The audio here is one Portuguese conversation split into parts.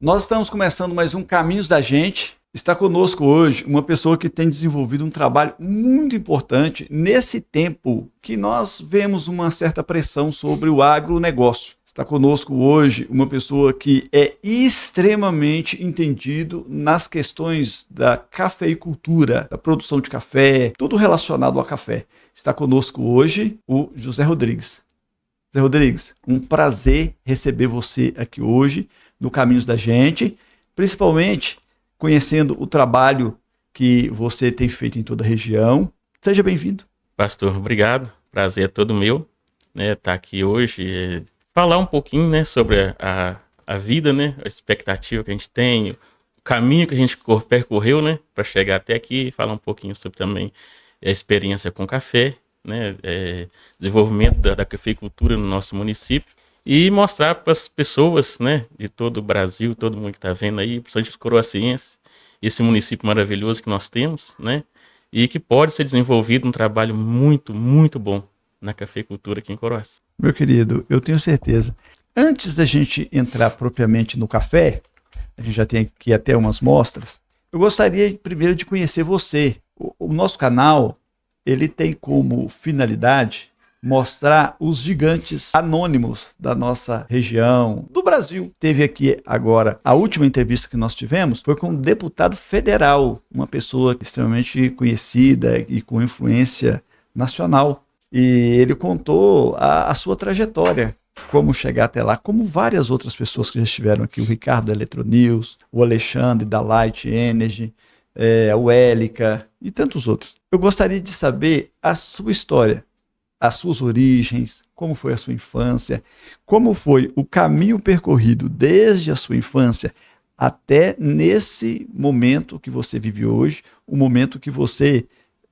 Nós estamos começando mais um Caminhos da Gente. Está conosco hoje uma pessoa que tem desenvolvido um trabalho muito importante nesse tempo que nós vemos uma certa pressão sobre o agronegócio. Está conosco hoje uma pessoa que é extremamente entendido nas questões da cafeicultura, da produção de café, tudo relacionado ao café. Está conosco hoje o José Rodrigues. José Rodrigues, um prazer receber você aqui hoje no Caminhos da Gente, principalmente conhecendo o trabalho que você tem feito em toda a região. Seja bem-vindo. Pastor, obrigado. Prazer é todo meu, né, estar aqui hoje, falar um pouquinho, né, sobre a vida, né, a expectativa que a gente tem, o caminho que a gente percorreu, né, para chegar até aqui, falar um pouquinho sobre também a experiência com café, né, desenvolvimento da cafeicultura no nosso município e mostrar para as pessoas, né, de todo o Brasil, todo mundo que está vendo aí, principalmente os coroacienses, esse município maravilhoso que nós temos, né, e que pode ser desenvolvido um trabalho muito, muito bom na cafeicultura aqui em Coroaci. Meu querido, eu tenho certeza. Antes da gente entrar propriamente no café, a gente já tem aqui até umas mostras, eu gostaria primeiro de conhecer você. O nosso canal, ele tem como finalidade mostrar os gigantes anônimos da nossa região, do Brasil. Teve aqui agora, a última entrevista que nós tivemos foi com um deputado federal, uma pessoa extremamente conhecida e com influência nacional. E ele contou a sua trajetória, como chegar até lá, como várias outras pessoas que já estiveram aqui, o Ricardo da Eletronews, o Alexandre da Light Energy, o Élica e tantos outros. Eu gostaria de saber a sua história, as suas origens, como foi a sua infância, como foi o caminho percorrido desde a sua infância até nesse momento que você vive hoje, o momento que você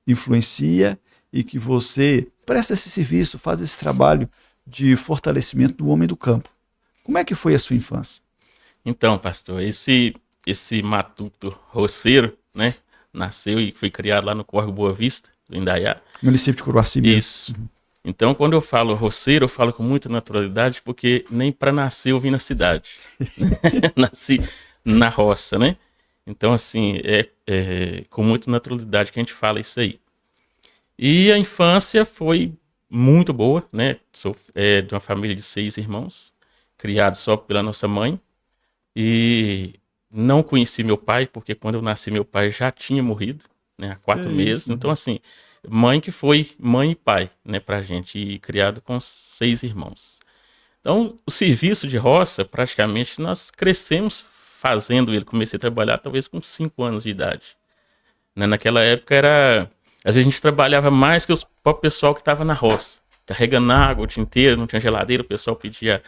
influencia e que você presta esse serviço, faz esse trabalho de fortalecimento do homem do campo. Como é que foi a sua infância? Então, pastor, esse matuto roceiro, né, nasceu e foi criado lá no Córrego Boa Vista, do Indaiá. Município de Coroaci mesmo. Isso. Então, quando eu falo roceiro, eu falo com muita naturalidade, porque nem para nascer eu vim na cidade. Nasci na roça, né? Então, assim, com muita naturalidade que a gente fala isso aí. E a infância foi muito boa, né? Sou de uma família de 6 irmãos, criado só pela nossa mãe. E não conheci meu pai, porque quando eu nasci, meu pai já tinha morrido, né? Há 4 meses. Isso. Então, assim, mãe que foi mãe e pai, né, pra gente, e criado com 6 irmãos. Então, o serviço de roça, praticamente, nós crescemos fazendo ele. Comecei a trabalhar talvez com 5 anos de idade. Né? Naquela época às vezes a gente trabalhava mais que o pessoal que estava na roça, carregando água o dia inteiro, não tinha geladeira, o pessoal pedia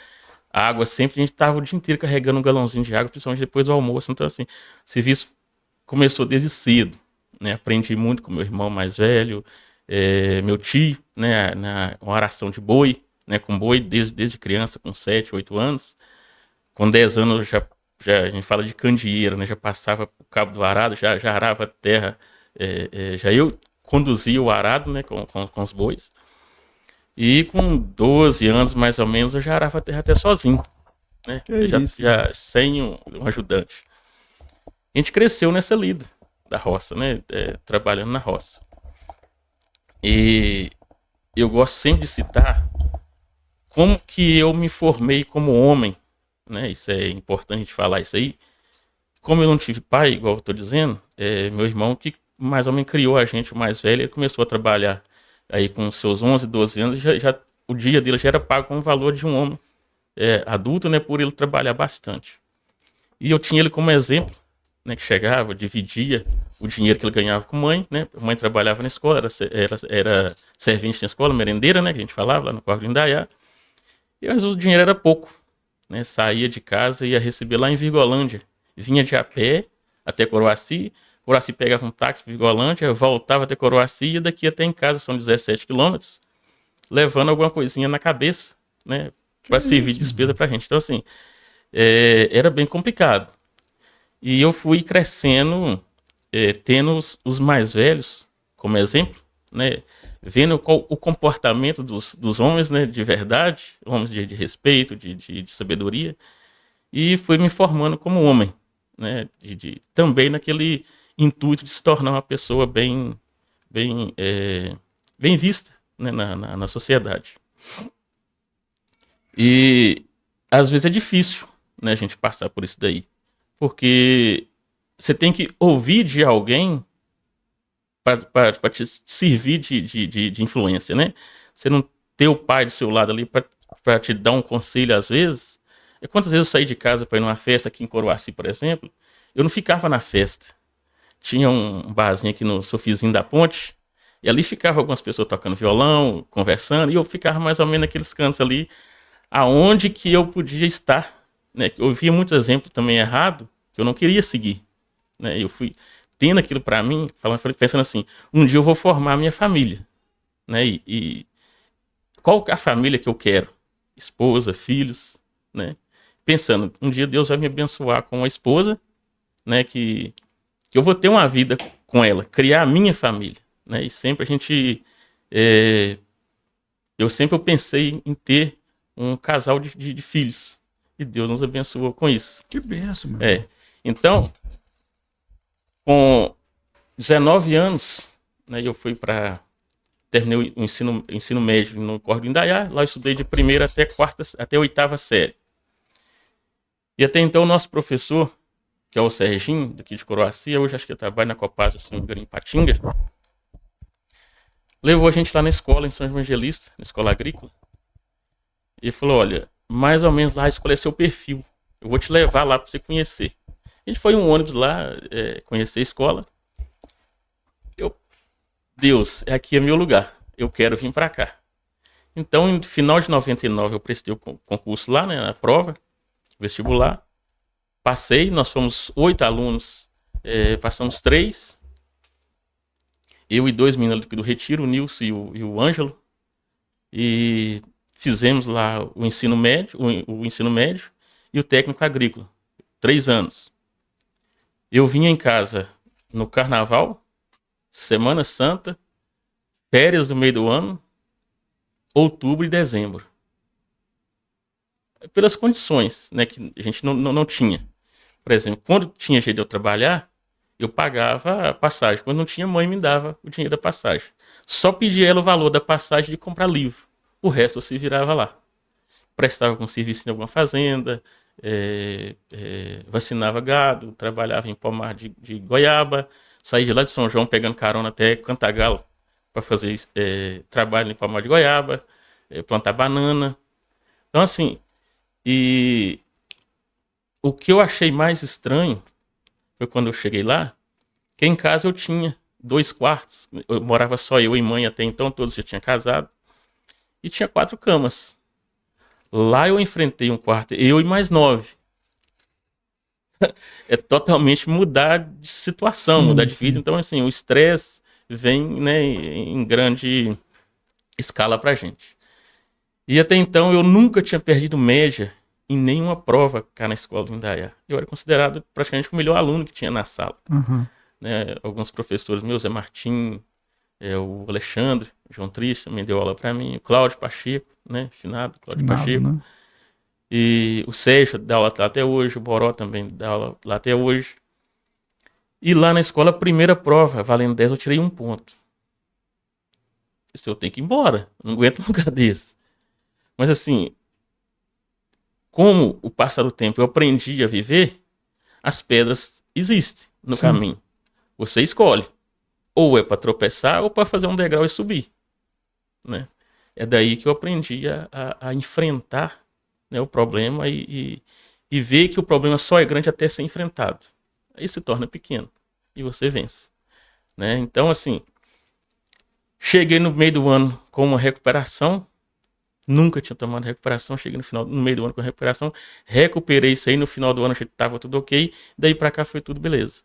água sempre, a gente estava o dia inteiro carregando um galãozinho de água, principalmente depois do almoço. Então, assim, o serviço começou desde cedo, né? Aprendi muito com meu irmão mais velho, meu tio, né? Na aração de boi, né? Com boi desde criança, com 7, 8 anos. Com 10 anos já a gente fala de candeeiro, né? Já passava o cabo do arado, já arava a terra, já eu conduzia o arado, né, com os bois. E com 12 anos, mais ou menos, eu já arava a terra até sozinho, né? Já sem um ajudante. A gente cresceu nessa lida da roça, né? Trabalhando na roça. E eu gosto sempre de citar como que eu me formei como homem, né? Isso é importante a gente falar isso aí. Como eu não tive pai, igual eu estou dizendo, meu irmão que mais ou menos criou a gente, o mais velho, ele começou a trabalhar aí com seus 11, 12 anos, o dia dele já era pago com o valor de um homem adulto, né, por ele trabalhar bastante. E eu tinha ele como exemplo, né, que chegava, dividia o dinheiro que ele ganhava com a mãe, né, a mãe trabalhava na escola, era servente na escola, merendeira, né, que a gente falava, lá no Córrego do Indaiá, e às vezes o dinheiro era pouco, né, saía de casa e ia receber lá em Virgolândia, vinha de a pé até Coroaci pegava um táxi para Virgolândia, voltava até Coroaci e daqui até em casa são 17 quilômetros, levando alguma coisinha na cabeça, né, para servir de despesa para a gente. Então, assim, era bem complicado. E eu fui crescendo, tendo os mais velhos como exemplo, né, vendo o comportamento dos homens, né, de verdade, homens de respeito, de sabedoria. e fui me formando como homem, né? Também naquele intuito de se tornar uma pessoa bem vista, né? na sociedade. E às vezes é difícil, né, a gente passar por isso daí, porque você tem que ouvir de alguém para te servir de influência, né? Você não ter o pai do seu lado ali para te dar um conselho às vezes. Quantas vezes eu saí de casa para ir numa festa aqui em Coroaci, por exemplo, eu não ficava na festa. Tinha um barzinho aqui no Sofizinho da Ponte, e ali ficava algumas pessoas tocando violão, conversando, e eu ficava mais ou menos naqueles cantos ali, aonde que eu podia estar, né? Eu via muitos exemplos também errados, que eu não queria seguir, né? Eu fui tendo aquilo para mim, pensando assim, um dia eu vou formar a minha família, né? E qual a família que eu quero? Esposa, filhos, né? Pensando, um dia Deus vai me abençoar com uma esposa, né? Que eu vou ter uma vida com ela, criar a minha família, né? E sempre eu pensei em ter um casal de filhos, e Deus nos abençoou com isso. Que benção, meu irmão. Então, com 19 anos, né, eu fui terminei o ensino médio no Córrego do Indaiá. Lá eu estudei de primeira até oitava série. E até então o nosso professor, que é o Serginho, daqui de Coroaci, hoje acho que ele trabalha na Copasa, se não me engano, em Patinga, levou a gente lá na escola, em São Evangelista, na escola agrícola, e falou, olha, mais ou menos lá escolher seu perfil. Eu vou te levar lá para você conhecer. A gente foi em um ônibus lá, conhecer a escola. Deus, aqui é meu lugar. Eu quero vir para cá. Então, no final de 99, eu prestei o concurso lá, né, na prova, vestibular. Passei, nós fomos 8 alunos, passamos 3. Eu e 2 meninos do Retiro, o Nilson e o Ângelo. E fizemos lá o ensino médio e o técnico agrícola. 3 anos. Eu vinha em casa no Carnaval, Semana Santa, férias do meio do ano, outubro e dezembro. Pelas condições, né, que a gente não tinha. Por exemplo, quando tinha jeito de eu trabalhar, eu pagava a passagem. Quando não tinha, mãe me dava o dinheiro da passagem. Só pedia ela o valor da passagem de comprar livro. O resto eu se virava lá. Prestava com serviço em alguma fazenda, vacinava gado, trabalhava em pomar de goiaba, saí de lá de São João pegando carona até Cantagalo para fazer trabalho em pomar de goiaba, plantar banana. Então, assim, e o que eu achei mais estranho foi quando eu cheguei lá, que em casa eu tinha 2 quartos, eu morava só eu e mãe até então, todos já tinham casado, e tinha 4 camas. Lá eu enfrentei um quarto, eu e mais 9. É totalmente mudar de situação, Sim, mudar de sim. vida. Então, assim, o estresse vem, né, em grande escala pra gente. E até então eu nunca tinha perdido média em nenhuma prova cá na escola do Indaiá. Eu era considerado praticamente o melhor aluno que tinha na sala. Uhum. Né? Alguns professores meus, Zé Martim, o Alexandre, João Triste, também deu aula para mim, o Cláudio Pacheco, né? Finado, Cláudio Pacheco. Né? E o Sérgio dá aula lá até hoje, o Boró também dá aula lá até hoje. E lá na escola, a primeira prova, valendo 10, eu tirei 1 ponto. Isso eu tenho que ir embora, não aguento um lugar desse. Mas assim, como o passar do tempo eu aprendi a viver, as pedras existem no caminho. Você escolhe. Ou é para tropeçar ou para fazer um degrau e subir. Né? É daí que eu aprendi a enfrentar, né, o problema e ver que o problema só é grande até ser enfrentado. Aí se torna pequeno e você vence. Né? Então, assim, cheguei no meio do ano com uma recuperação. Nunca tinha tomado recuperação. Cheguei no meio do ano com a recuperação. Recuperei isso aí. No final do ano estava tudo ok. Daí para cá foi tudo beleza.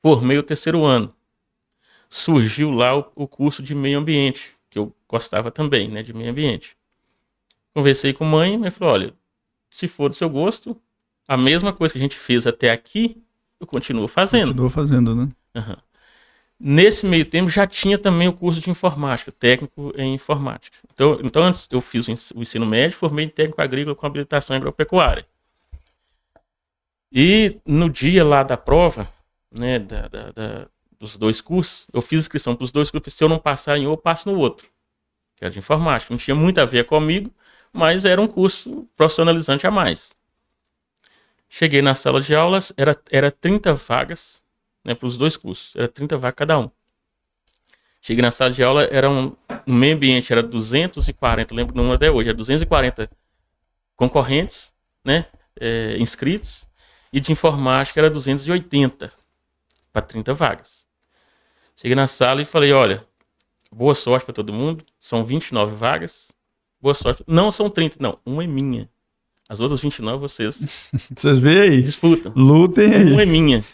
Formei o 3º ano. Surgiu lá o curso de meio ambiente, que eu gostava também, né, de meio ambiente. Conversei com a mãe falou, olha, se for do seu gosto, a mesma coisa que a gente fez até aqui, eu continuo fazendo. Continuou fazendo, né? Uhum. Nesse meio tempo já tinha também o curso de informática, técnico em informática. Então antes eu fiz o ensino médio, formei em técnico agrícola com habilitação em agropecuária. E no dia lá da prova, né, dos 2 cursos, eu fiz inscrição para os 2 cursos. Se eu não passar em um, eu passo no outro, que era de informática. Não tinha muito a ver comigo, mas era um curso profissionalizante a mais. Cheguei na sala de aulas, era 30 vagas, né, para os 2 cursos, era 30 vagas cada um. Cheguei na sala de aula, no meio ambiente era 240, lembro o número até hoje, era 240 concorrentes, né, inscritos, e de informática era 280 para 30 vagas. Cheguei na sala e falei, olha, boa sorte para todo mundo, são 29 vagas, boa sorte. Não são 30, não, uma é minha. As outras 29 vocês veem aí. Disputam. Lutem aí. Uma é minha.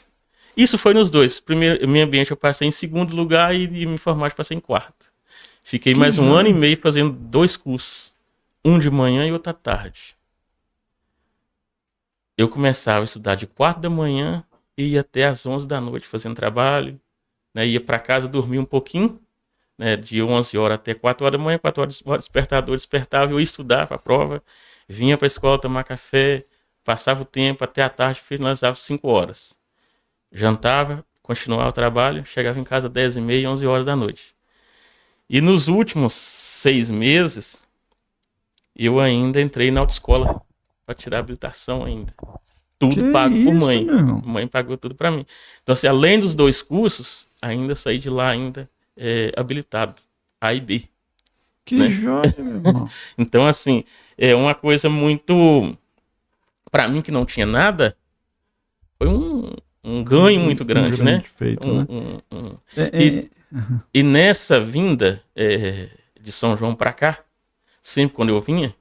Isso foi nos 2. Primeiro, meio ambiente eu passei em segundo lugar e informática passei em quarto. Fiquei mais um ano e meio fazendo 2 cursos. Um de manhã e outro à tarde. Eu começava a estudar de 4 da manhã e ia até às 11 da noite fazendo trabalho. Né, ia para casa dormir um pouquinho, né, de 11 horas até 4 horas da manhã. 4 horas despertador despertava, eu ia estudar para a prova. Vinha para a escola tomar café, passava o tempo até a tarde, finalizava 5 horas. Jantava, continuava o trabalho, chegava em casa 10h30, 11 horas da noite. E nos últimos 6 meses, eu ainda entrei na autoescola para tirar a habilitação ainda. Tudo Que pago por isso, mãe. meu irmão? Mãe pagou tudo para mim. Então, assim, além dos 2 cursos, ainda saí de lá ainda habilitado. A e B. Que né? joia, meu irmão. Então, assim, é uma coisa muito... Para mim, que não tinha nada, foi um ganho muito grande, grande né? feito, né? E nessa vinda de São João para cá, sempre quando eu vinha,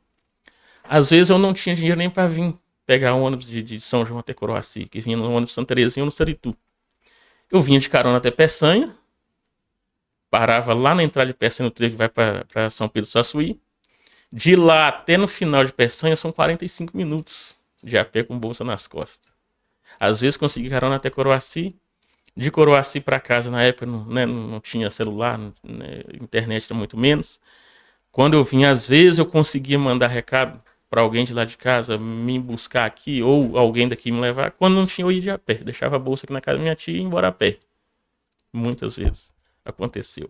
às vezes eu não tinha dinheiro nem para vir pegar um ônibus de São João até Coroaci, que vinha no ônibus Santa Terezinha ou no Saritu. Eu vinha de carona até Peçanha, parava lá na entrada de Peçanha, no trecho que vai para São Pedro do Suaçuí. De lá até no final de Peçanha são 45 minutos de a pé com bolsa nas costas. Às vezes consegui carona até Coroaci. De Coroaci para casa, na época, não tinha celular, né, internet era muito menos. Quando eu vinha, às vezes eu conseguia mandar recado para alguém de lá de casa me buscar aqui, ou alguém daqui me levar. Quando não tinha, eu ia de a pé. Deixava a bolsa aqui na casa da minha tia e ia embora a pé. Muitas vezes aconteceu.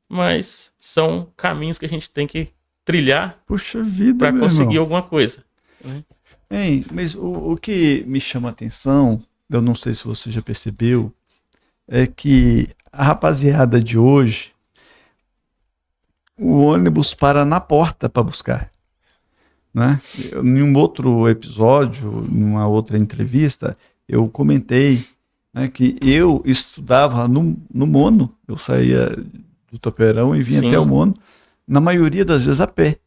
Mas são caminhos que a gente tem que trilhar para conseguir alguma coisa. Né? Hein, mas o que me chama a atenção, eu não sei se você já percebeu, é que a rapaziada de hoje, o ônibus para na porta para buscar. Né? Em um outro episódio, numa outra entrevista, eu comentei, né, que eu estudava no Mono, eu saía do Toperão e vinha até o Mono, na maioria das vezes a pé.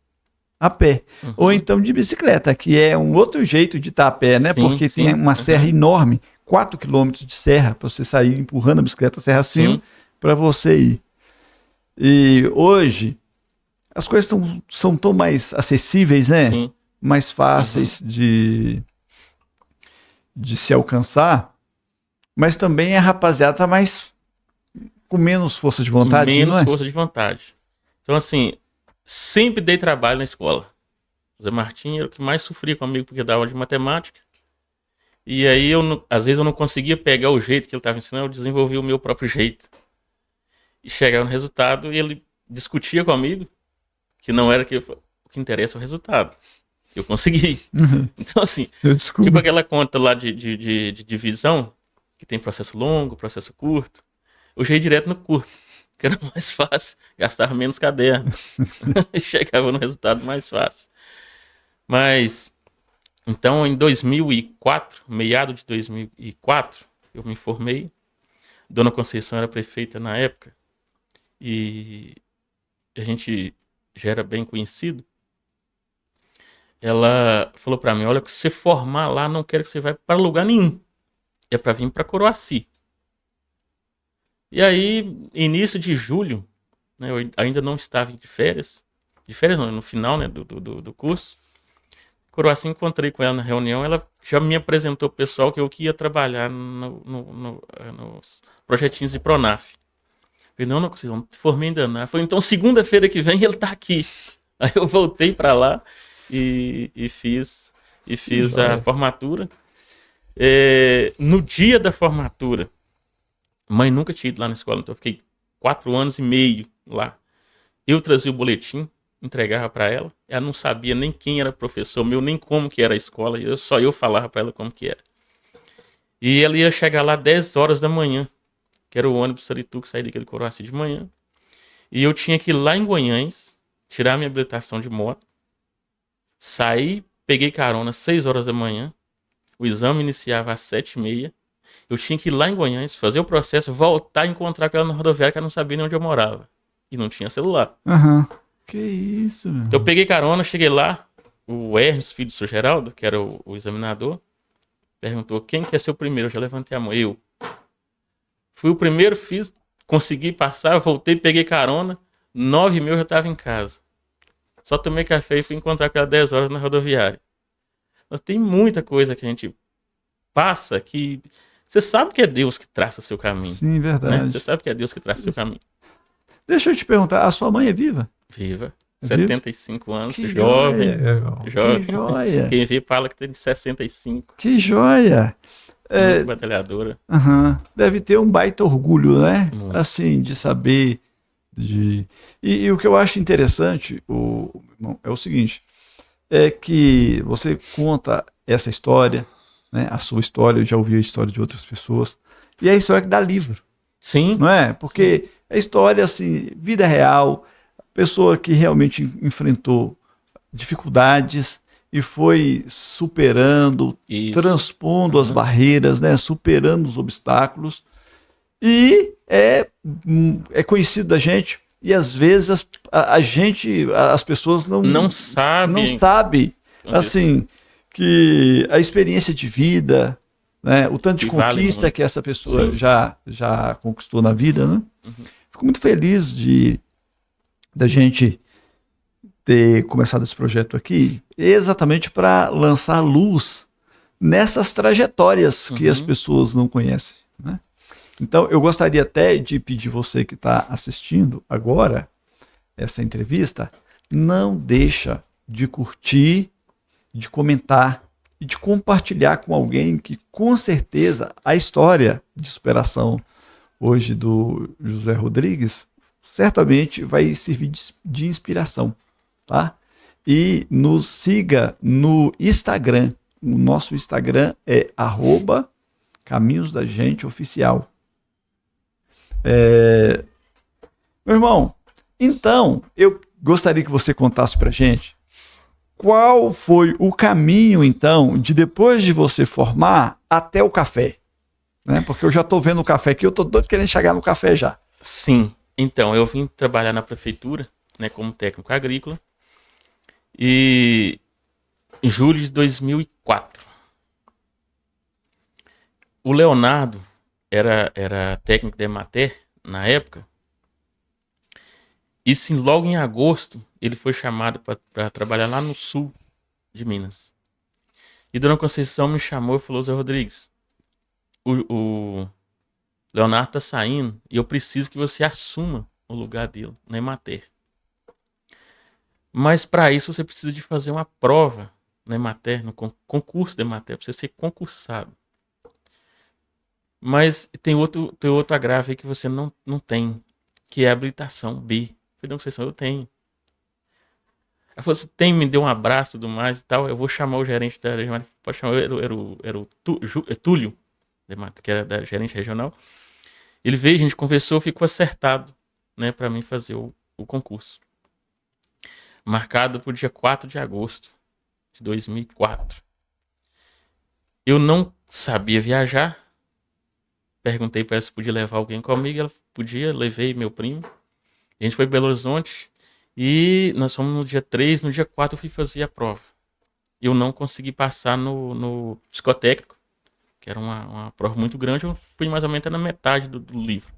Uhum. Ou então de bicicleta, que é um outro jeito de estar a pé, né? Porque tem uma serra enorme, 4 quilômetros de serra, para você sair empurrando a bicicleta serra acima, para você ir. E hoje, as coisas são tão mais acessíveis, né? Sim. Mais fáceis de se alcançar, mas também a rapaziada tá mais com menos força de vontade, menos não é? Força de vontade. Então, assim, sempre dei trabalho na escola. O Zé Martim era o que mais sofria comigo, porque dava aula de matemática. E aí, às vezes, eu não conseguia pegar o jeito que ele estava ensinando, eu desenvolvia o meu próprio jeito. E chegava no resultado, e ele discutia comigo, que não era o que interessa é o resultado. Eu consegui. Uhum. Então, assim, tipo aquela conta lá de divisão, que tem processo longo, processo curto. Eu já ia direto no curto, que era mais fácil, gastava menos caderno e chegava no resultado mais fácil. Mas, então, em 2004, meado de 2004, eu me formei. Dona Conceição era prefeita na época e a gente já era bem conhecido. Ela falou para mim, olha, que se você formar lá, não quero que você vá para lugar nenhum. É para vir para Coroaci. E aí, início de julho, né, eu ainda não estava de férias não, no final, né, do curso. Coroaci, encontrei com ela na reunião, ela já me apresentou o pessoal que eu ia trabalhar nos projetinhos de Pronaf. Eu falei, não, vocês vão formar ainda não. Ela falou, então segunda-feira que vem ele tá aqui. Aí eu voltei para lá e fiz a formatura. No dia da formatura, mãe nunca tinha ido lá na escola, então eu fiquei 4 anos e meio lá. Eu trazia o boletim, entregava para ela. Ela não sabia nem quem era professor meu, nem como que era a escola. Só eu falava para ela como que era. E ela ia chegar lá 10 horas da manhã, que era o ônibus Sarituba, que saía daquele Coroaci de manhã. E eu tinha que ir lá em Guanhães, tirar minha habilitação de moto, sair, peguei carona às 6 horas da manhã, o exame iniciava às 7h30, eu tinha que ir lá em Guanhães, fazer o processo, voltar e encontrar com ela na rodoviária, que ela não sabia nem onde eu morava. E não tinha celular. Que isso, meu. Então eu peguei carona, cheguei lá, o Hermes, filho do Sr. Geraldo, que era o examinador, perguntou quem quer ser o primeiro, eu já levantei a mão, eu. Fui o primeiro, consegui passar, voltei, peguei carona, 9h30 eu já estava em casa. Só tomei café e fui encontrar com ela 10 horas na rodoviária. Mas tem muita coisa que a gente passa que você sabe que é Deus que traça seu caminho. Sim, verdade. Né? Você sabe que é Deus que traça seu caminho. Deixa eu te perguntar, a sua mãe é viva? Viva. É 75 anos, que jovem. Joia, que joia. Quem vê fala que tem 65. Que joia. Muito batalhadora. Deve ter um baita orgulho, né? Muito. Assim, de saber. E o que eu acho interessante, é o seguinte, é que você conta essa história, né? A sua história, eu já ouvi a história de outras pessoas, e é a história que dá livro. Sim. Não é? Porque é história, assim, vida real, pessoa que realmente enfrentou dificuldades e foi superando, transpondo as barreiras, né? Superando os obstáculos. E é conhecido da gente. E às vezes as pessoas não sabem, assim, que a experiência de vida, né, o tanto de conquista que essa pessoa já conquistou na vida, né? Fico muito feliz da gente ter começado esse projeto aqui, exatamente para lançar luz nessas trajetórias que as pessoas não conhecem, né? Então, eu gostaria até de pedir você que está assistindo agora essa entrevista, não deixa de curtir, de comentar e de compartilhar com alguém que, com certeza, a história de superação hoje do José Rodrigues certamente vai servir de inspiração, tá? E nos siga no Instagram. O nosso Instagram é @caminhosdagente_oficial. Meu irmão, então eu gostaria que você contasse pra gente qual foi o caminho, então, de depois de você formar até o café, né? Porque eu já tô vendo o café aqui, eu tô doido querendo chegar no café já. Sim, então, eu vim trabalhar na prefeitura, né, como técnico agrícola, e em julho de 2004. O Leonardo era técnico da Emater na época. E sim, logo em agosto, ele foi chamado para trabalhar lá no sul de Minas. E Dona Conceição me chamou e falou: Zé Rodrigues, o Leonardo tá saindo e eu preciso que você assuma o lugar dele na Emater. Mas para isso você precisa de fazer uma prova na Emater, no concurso da Emater, para você ser concursado. Mas tem outro agravo aí que você não tem, que é a habilitação B. Eu falei: não, Conceição, eu tenho. Ela falou: você tem? Me deu um abraço e tudo mais e tal. Eu vou chamar o gerente da regional. Pode chamar, era o Túlio, que era da gerente regional. Ele veio, a gente conversou, ficou acertado, né, para mim fazer o concurso. Marcado para o dia 4 de agosto de 2004. Eu não sabia viajar. Perguntei para ela se podia levar alguém comigo. Ela podia, levei meu primo. A gente foi para Belo Horizonte e nós fomos no dia 3, no dia 4 eu fui fazer a prova. Eu não consegui passar no psicotécnico, que era uma prova muito grande. Eu fui mais ou menos na metade do livro.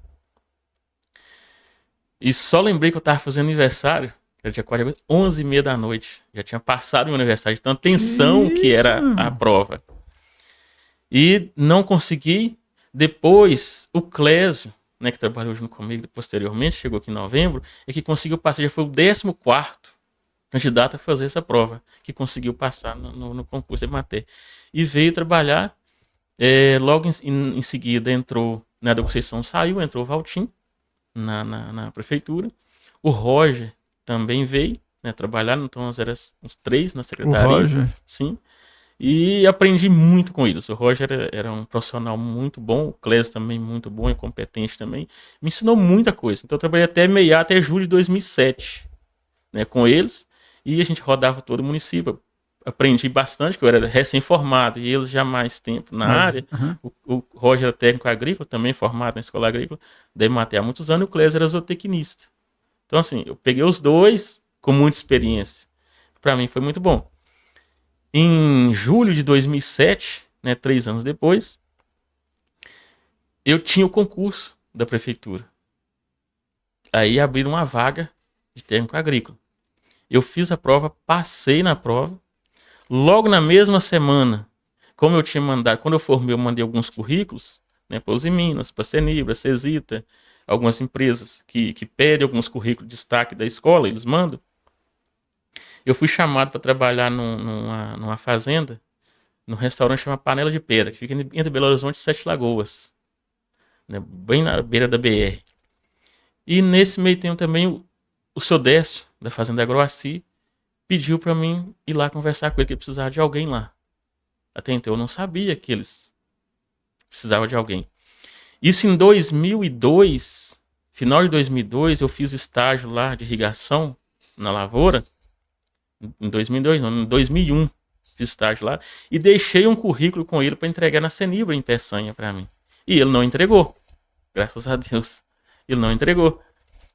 E só lembrei que eu estava fazendo aniversário, era dia 4 de agosto, 11h30 da noite. Já tinha passado meu aniversário, de tanta tensão que era a prova. E não consegui. Depois, o Clésio, né, que trabalhou junto comigo posteriormente, chegou aqui em novembro, é que conseguiu passar, já foi o 14º candidato a fazer essa prova, que conseguiu passar no concurso de Emater. E veio trabalhar, Logo em seguida entrou, né, da Conceição saiu, entrou o Valtim na prefeitura. O Roger também veio, né, trabalhar, então nós éramos uns 3 na O secretaria. Roger. Sim. E aprendi muito com eles. O Roger era um profissional muito bom, o Clésio também muito bom e competente também. Me ensinou muita coisa. Então eu trabalhei até julho de 2007, né, com eles. E a gente rodava todo o município. Aprendi bastante, que eu era recém-formado e eles já mais tempo na área. O Roger era técnico agrícola, também formado na escola agrícola, da Emater há muitos anos, e o Clésio era zootecnista. Então, assim, eu peguei os dois com muita experiência. Para mim foi muito bom. Em julho de 2007, né, 3 anos depois, eu tinha o concurso da prefeitura. Aí abriram uma vaga de técnico agrícola. Eu fiz a prova, passei na prova. Logo na mesma semana, como eu tinha mandado, quando eu formei, eu mandei alguns currículos, né, para os Minas, para a Senibra, Cesita, algumas empresas que pedem alguns currículos de destaque da escola, eles mandam. Eu fui chamado para trabalhar numa fazenda, num restaurante chamado Panela de Pera, que fica entre Belo Horizonte e Sete Lagoas, né, bem na beira da BR. E nesse meio tempo também o seu Décio, da Fazenda Agroaci, pediu para mim ir lá conversar com ele, que ele precisava de alguém lá. Até então eu não sabia que eles precisavam de alguém. Isso em 2002, final de 2002, eu fiz estágio lá de irrigação na lavoura. Em 2002, não, em 2001 fiz estágio lá. E deixei um currículo com ele para entregar na Senibra em Peçanha para mim. E ele não entregou. Graças a Deus. Ele não entregou.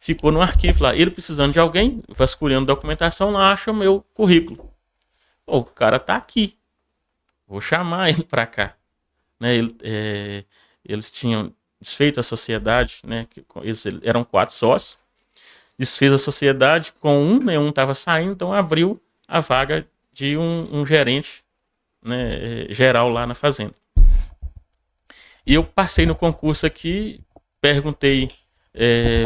Ficou no arquivo lá. Ele precisando de alguém, vasculhando documentação, lá acha o meu currículo. Pô, o cara tá aqui. Vou chamar ele para cá. Né, eles tinham desfeito a sociedade, né, eles eram 4 sócios. Desfez a sociedade com um, né, um estava saindo, então abriu a vaga de um gerente, né, geral lá na fazenda. E eu passei no concurso aqui, perguntei,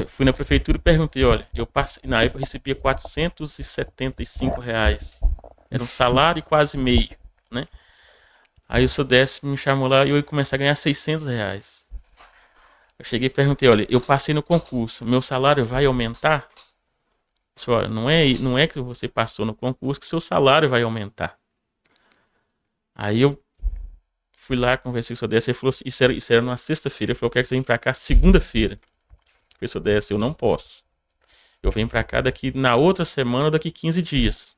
fui na prefeitura e perguntei, olha, eu passei, na época eu recebia R$475, era um salário e quase meio, né? Aí o seu Décio me chamou lá e eu ia começar a ganhar R$600. Eu cheguei e perguntei, olha, eu passei no concurso, meu salário vai aumentar? Olha, não é que você passou no concurso que seu salário vai aumentar. Aí eu fui lá, conversei com o seu Décio, ele falou, isso era numa sexta-feira, ele falou, eu quero que você venha pra cá segunda-feira. Eu falei, seu Décio, eu não posso. Eu venho pra cá na outra semana, daqui 15 dias.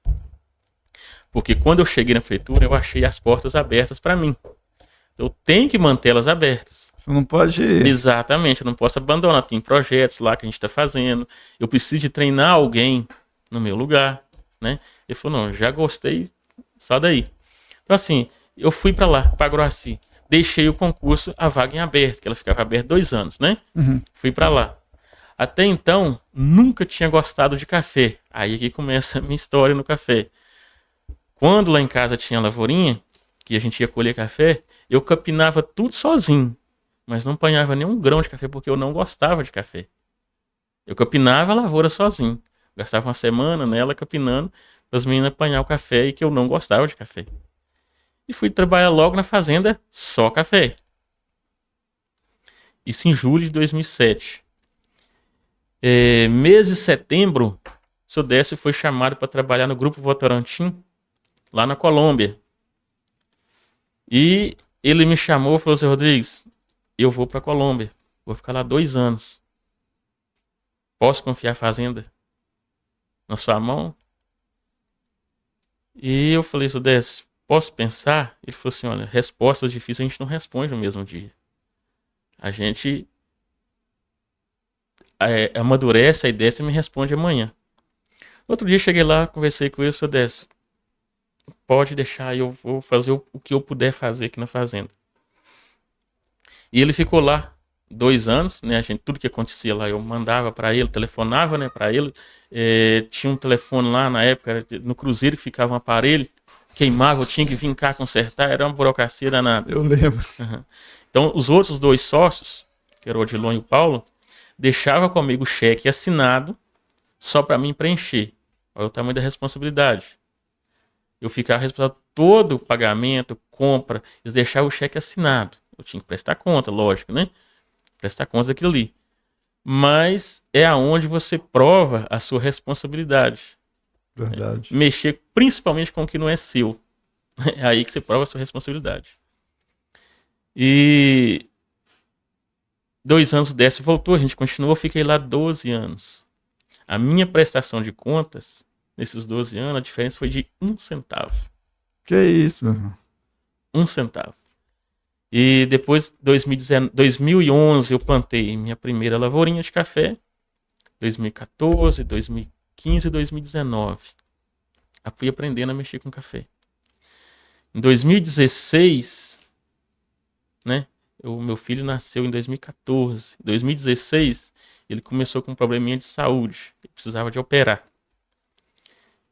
Porque quando eu cheguei na prefeitura, eu achei as portas abertas para mim. Eu tenho que mantê-las abertas. Você não pode... Exatamente, eu não posso abandonar. Tem projetos lá que a gente está fazendo. Eu preciso de treinar alguém no meu lugar, né? Ele falou, não, já gostei, só daí. Então assim, eu fui para lá, para Agroaci. Deixei o concurso, a vaga em aberto, que ela ficava aberta 2 anos, né? Fui para lá. Até então, nunca tinha gostado de café. Aí que começa a minha história no café. Quando lá em casa tinha lavourinha, que a gente ia colher café, eu capinava tudo sozinho. Mas não apanhava nenhum grão de café porque eu não gostava de café. Eu capinava a lavoura sozinho. Gastava uma semana nela capinando para as meninas apanhar o café e que eu não gostava de café. E fui trabalhar logo na fazenda só café. Isso em julho de 2007. Mês de setembro, o seu Décio foi chamado para trabalhar no Grupo Votorantim, lá na Colômbia. E ele me chamou e falou assim, Rodrigues, eu vou para a Colômbia, vou ficar lá 2 anos. Posso confiar a fazenda na sua mão? E eu falei, seu Décio, posso pensar? Ele falou assim, olha, respostas difíceis a gente não responde no mesmo dia. A gente amadurece a ideia e me responde amanhã. Outro dia cheguei lá, conversei com ele, seu Décio, pode deixar, eu vou fazer o que eu puder fazer aqui na fazenda. E ele ficou lá 2 anos, né? Tudo que acontecia lá eu mandava para ele, telefonava, né, para ele. Tinha um telefone lá na época, no Cruzeiro, que ficava um aparelho, queimava, eu tinha que vir cá consertar, era uma burocracia danada. Eu lembro. Uhum. Então, os outros 2 sócios, que era o Odilon e o Paulo, deixavam comigo o cheque assinado só para mim preencher. Olha o tamanho da responsabilidade. eu ficava responsável por todo o pagamento, compra, eles deixavam o cheque assinado. Eu tinha que prestar conta, lógico, né? Prestar conta daquilo ali. Mas é aonde você prova a sua responsabilidade. Verdade. Mexer principalmente com o que não é seu. É aí que você prova a sua responsabilidade. E 2 anos o Décio voltou, a gente continuou, eu fiquei lá 12 anos. A minha prestação de contas, nesses 12 anos, a diferença foi de 1 centavo. Que isso, meu irmão. 1 centavo. E depois, 2011, eu plantei minha primeira lavourinha de café. 2014, 2015 e 2019. Eu fui aprendendo a mexer com café. Em 2016, né? Meu filho nasceu em 2014. Em 2016, ele começou com um probleminha de saúde. Ele precisava de operar.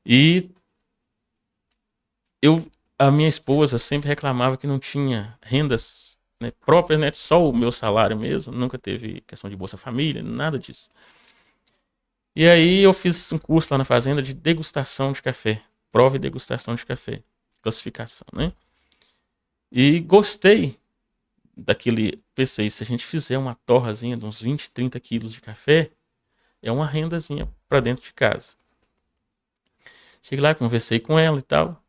E a minha esposa sempre reclamava que não tinha rendas, né, próprias, né, só o meu salário mesmo. Nunca teve questão de Bolsa Família, nada disso. E aí eu fiz um curso lá na fazenda de degustação de café. Prova e degustação de café. Classificação, né? E gostei daquele. Pensei, se a gente fizer uma torrazinha de uns 20, 30 quilos de café, é uma rendazinha para dentro de casa. Cheguei lá, conversei com ela e tal.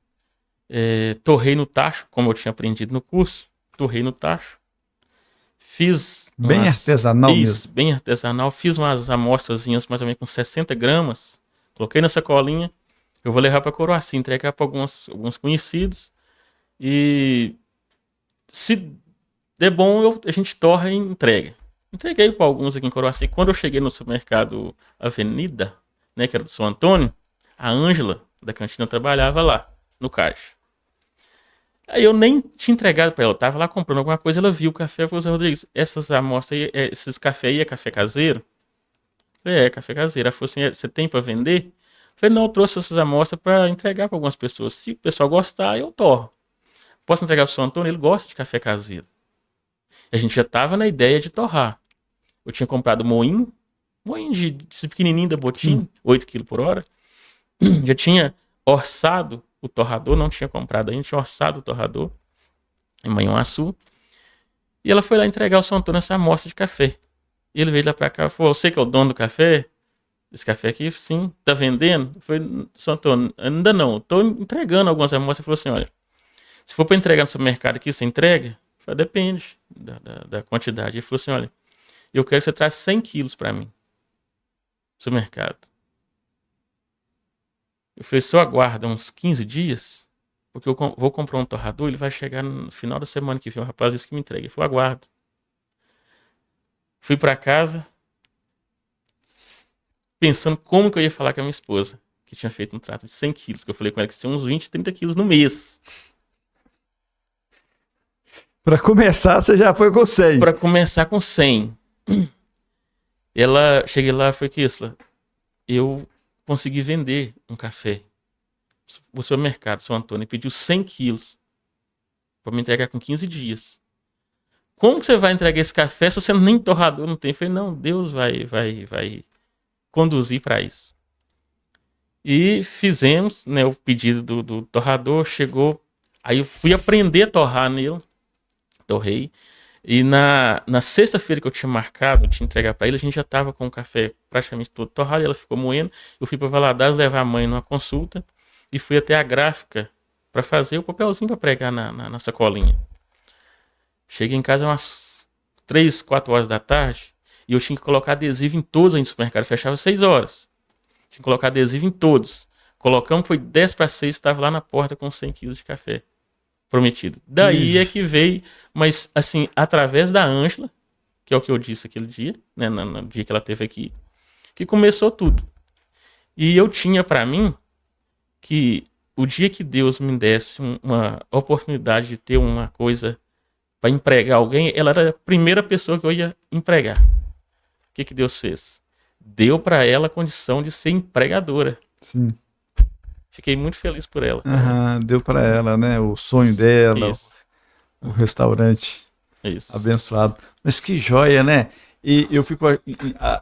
Torrei no tacho, como eu tinha aprendido no curso. Torrei no tacho. Fiz bem artesanal mesmo. Bem artesanal. Fiz umas amostrazinhas mais ou menos com 60 gramas. Coloquei na sacolinha. Eu vou levar para Coroaci, entregar para alguns conhecidos. E se der bom, a gente torra e entrega. Entreguei para alguns aqui em Coroaci. Quando eu cheguei no supermercado Avenida, né, que era do São Antônio, a Ângela da cantina trabalhava lá, no caixa. Aí eu nem tinha entregado para ela, eu tava lá comprando alguma coisa, ela viu o café e falou assim: Rodrigues, essas amostras aí, esses café aí é café caseiro? Eu falei, é café caseiro. Ela falou assim: você tem para vender? Eu falei, não, eu trouxe essas amostras para entregar para algumas pessoas. Se o pessoal gostar, eu torro. Posso entregar para o São Antônio? Ele gosta de café caseiro. A gente já tava na ideia de torrar. Eu tinha comprado moinho de pequenininho da Botim, 8 kg por hora. Já tinha orçado o torrador, não tinha comprado ainda, tinha orçado o torrador em Manhuaçu. E ela foi lá entregar ao São Antônio essa amostra de café. E ele veio lá pra cá e falou: você que é o dono do café? Esse café aqui, sim, tá vendendo? Eu falei, São Antônio, ainda não, tô entregando algumas amostras. Ele falou assim: olha, se for para entregar no supermercado aqui, você entrega? Eu falei, depende da quantidade. Ele falou assim: olha, eu quero que você traz 100 quilos para mim, no supermercado. Eu falei, só aguarda uns 15 dias, porque eu vou comprar um torrador, ele vai chegar no final da semana que vem, o rapaz disse que me entrega. Eu falei, aguardo. Fui para casa, pensando como que eu ia falar com a minha esposa, que tinha feito um trato de 100 quilos, que eu falei com ela que tinha uns 20, 30 quilos no mês. Para começar, você já foi com 100. Para começar com 100. Cheguei lá, foi que isso, eu consegui vender um café. O supermercado, São Antônio, pediu 100 quilos para me entregar com 15 dias. Como que você vai entregar esse café se você nem torrador não tem? Eu falei, não, Deus vai conduzir para isso. E fizemos, né, o pedido do torrador, chegou, aí eu fui aprender a torrar nele, torrei. E na sexta-feira que eu tinha marcado, eu tinha entregar para ele, a gente já estava com o café praticamente todo torrado, e ela ficou moendo. Eu fui para Valadares levar a mãe numa consulta e fui até a gráfica para fazer o papelzinho para pregar na sacolinha. Cheguei em casa umas 3, 4 horas da tarde e eu tinha que colocar adesivo em todos aí no supermercado, fechava 6 horas. Tinha que colocar adesivo em todos. Colocamos, foi 10 para 6, estava lá na porta com 100 quilos de café. Prometido. Daí é que veio, mas assim, através da Ângela, que é o que eu disse aquele dia, né, no dia que ela esteve aqui, que começou tudo. E eu tinha para mim que o dia que Deus me desse uma oportunidade de ter uma coisa para empregar alguém, ela era a primeira pessoa que eu ia empregar. O que Deus fez? Deu para ela a condição de ser empregadora. Sim. Fiquei muito feliz por ela. Deu para ela, né? O sonho dela, o restaurante. Isso. Abençoado. Mas que joia, né? E eu fico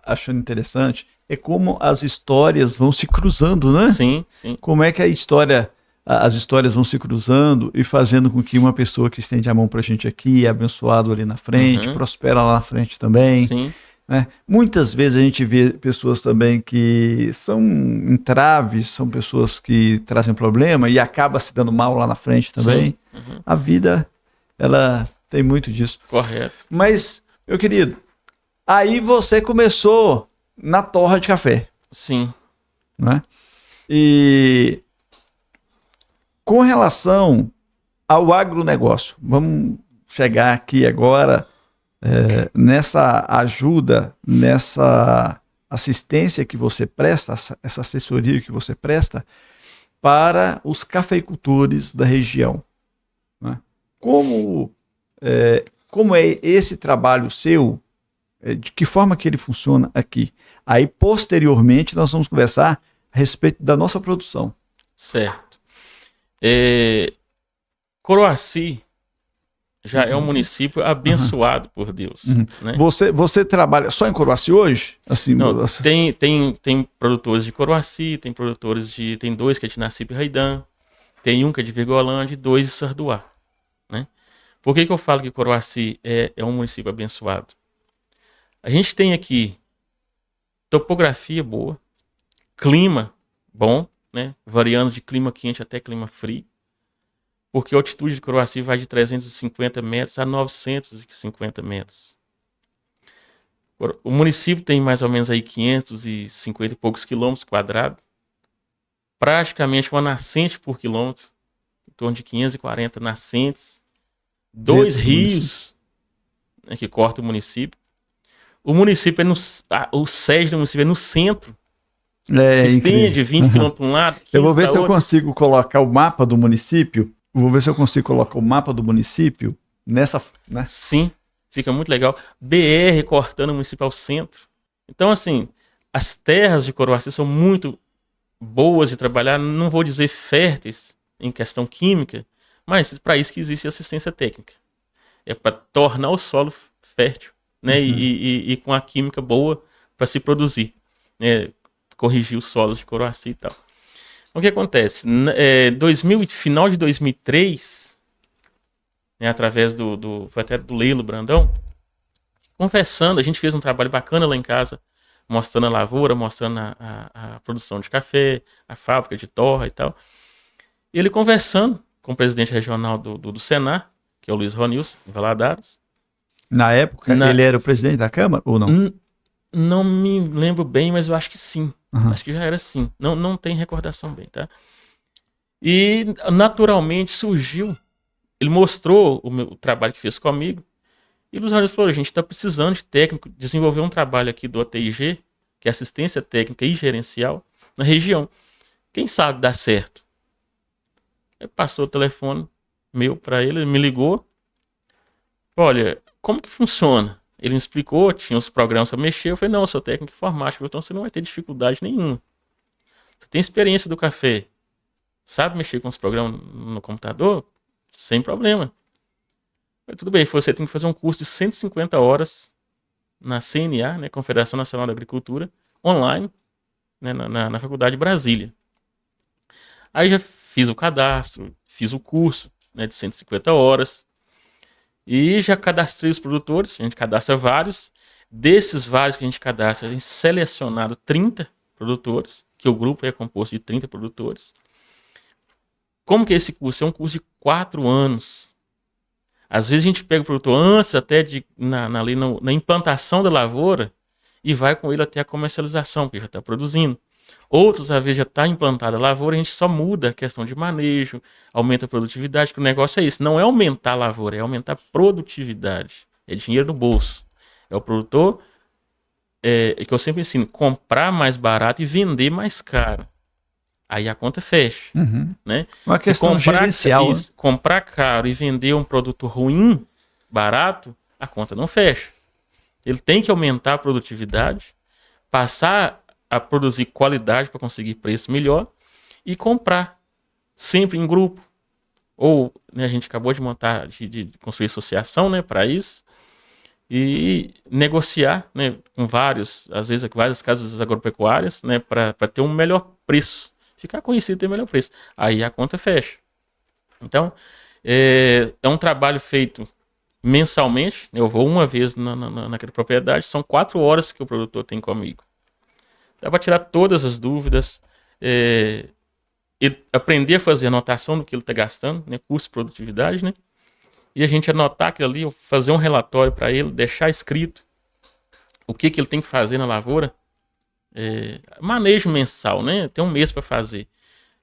achando interessante, é como as histórias vão se cruzando, né? Sim, sim. Como é que a história as histórias vão se cruzando e fazendo com que uma pessoa que estende a mão para a gente aqui é abençoado ali na frente, prospera lá na frente também. Sim. Né? Muitas vezes a gente vê pessoas também que são entraves, são pessoas que trazem problema e acaba se dando mal lá na frente também. A vida, ela tem muito disso. Correto. Mas, meu querido, aí você começou na torra de café. Sim. Né? E com relação ao agronegócio, vamos chegar aqui agora nessa ajuda, nessa assistência que você presta, essa assessoria que você presta para os cafeicultores da região. Né? Como é esse trabalho seu? De que forma que ele funciona aqui? Aí, posteriormente, nós vamos conversar a respeito da nossa produção. Certo. Coroaci já é um município abençoado por Deus. Né? Você trabalha só em Coroaci hoje? Assim, não, tem produtores de Coroaci, tem 2 que é de Nacipe e Raidã, tem 1 que é de Virgolândia e 2 de Sarduá. Né? Por que eu falo que Coroaci é um município abençoado? A gente tem aqui topografia boa, clima bom, né? Variando de clima quente até clima frio, porque a altitude de Coroaci vai de 350 metros a 950 metros. O município tem mais ou menos aí 550 e poucos quilômetros quadrados, praticamente uma nascente por quilômetro, em torno de 540 nascentes, 2 rios, né, que cortam o município. O município o sede do município é no centro. Estende 20 quilômetros para um lado. Eu vou ver se eu consigo colocar o mapa do município. Vou ver se eu consigo colocar o mapa do município nessa. Né? Sim, fica muito legal. BR cortando o município ao centro. Então, assim, as terras de Coroaci são muito boas de trabalhar. Não vou dizer férteis em questão química, mas para isso que existe assistência técnica. É para tornar o solo fértil. Né, e com a química boa para se produzir, né, corrigir os solos de Coroaci e tal. Então, o que acontece? Final de 2003, né, através foi até do Leilo Brandão, conversando, a gente fez um trabalho bacana lá em casa, mostrando a lavoura, mostrando a produção de café, a fábrica de torra e tal. E ele conversando com o presidente regional do Senar, que é o Luiz Ronilson, em Valadares. Na época, ele era o presidente da Câmara ou não? Não me lembro bem, mas eu acho que sim. Acho que já era assim. Não tem recordação bem, tá? E, naturalmente, surgiu. Ele mostrou o trabalho que fez comigo. E o Luiz Ronilson falou, a gente está precisando de técnico, desenvolver um trabalho aqui do ATIG, que é assistência técnica e gerencial, na região. Quem sabe dá certo? Aí passou o telefone meu para ele me ligou. Olha, como que funciona? Ele me explicou, tinha os programas para mexer. Eu falei, não, eu sou técnico informático, então você não vai ter dificuldade nenhuma. Você tem experiência do café, sabe mexer com os programas no computador? Sem problema. Mas tudo bem, você tem que fazer um curso de 150 horas na CNA, né, Confederação Nacional da Agricultura, online, né, na Faculdade de Brasília. Aí já fiz o cadastro, fiz o curso, né, de 150 horas. E já cadastrei os produtores, a gente cadastra vários. Desses vários que a gente cadastra, a gente selecionado 30 produtores, que o grupo é composto de 30 produtores. Como que é esse curso? É um curso de 4 anos. Às vezes a gente pega o produtor antes até na implantação da lavoura e vai com ele até a comercialização, porque já está produzindo. Outros, às vezes, já está implantada a lavoura, a gente só muda a questão de manejo, aumenta a produtividade, que o negócio é isso. Não é aumentar a lavoura, é aumentar a produtividade. É dinheiro no bolso. É o produtor, que eu sempre ensino, comprar mais barato e vender mais caro. Aí a conta fecha. Né? Uma questão gerencial. Comprar caro e vender um produto ruim, barato, a conta não fecha. Ele tem que aumentar a produtividade, passar a produzir qualidade para conseguir preço melhor e comprar sempre em grupo. Ou, né, a gente acabou de montar, de construir associação, né, para isso, e negociar, né, com às vezes várias casas agropecuárias, né, para ter um melhor preço Ficar conhecido tem o melhor preço. Aí a conta fecha. Então, é um trabalho feito mensalmente. Eu vou uma vez naquela propriedade. São 4 horas que o produtor tem comigo. Dá para tirar todas as dúvidas. Ele aprender a fazer anotação do que ele está gastando, né? Custo de produtividade, né? E a gente anotar aquilo ali, fazer um relatório para ele, deixar escrito o que ele tem que fazer na lavoura. Manejo mensal, né? Tem um mês para fazer.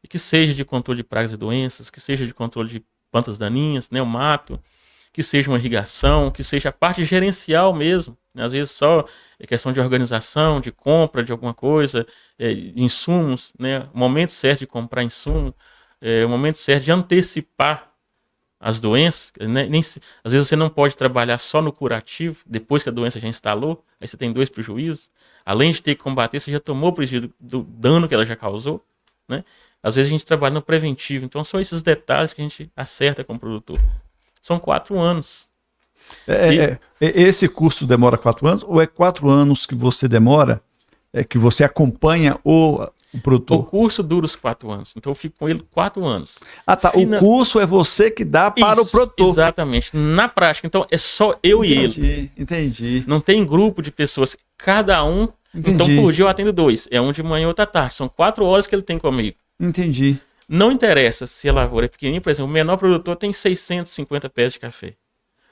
E que seja de controle de pragas e doenças, que seja de controle de plantas daninhas, né? O mato, que seja uma irrigação, que seja a parte gerencial mesmo. Né? Às vezes só é questão de organização, de compra de alguma coisa, insumos, né? O momento certo de comprar insumo, o momento certo de antecipar as doenças, né? Às vezes você não pode trabalhar só no curativo, depois que a doença já instalou, aí você tem 2 prejuízos. Além de ter que combater, você já tomou o prejuízo do dano que ela já causou, né? Às vezes a gente trabalha no preventivo, então são esses detalhes que a gente acerta com o produtor. São 4 anos. Esse curso demora 4 anos ou é 4 anos que você demora, que você acompanha o produtor? O curso dura os 4 anos, então eu fico com ele 4 anos. Ah, tá. O curso é você que dá para o produtor. Exatamente. Na prática, então é só eu e ele. Entendi. Não tem grupo de pessoas, cada um. Entendi. Então por dia eu atendo 2. É um de manhã e outro à tarde. São 4 horas que ele tem comigo. Entendi. Não interessa se a lavoura é pequenininha, por exemplo, o menor produtor tem 650 pés de café.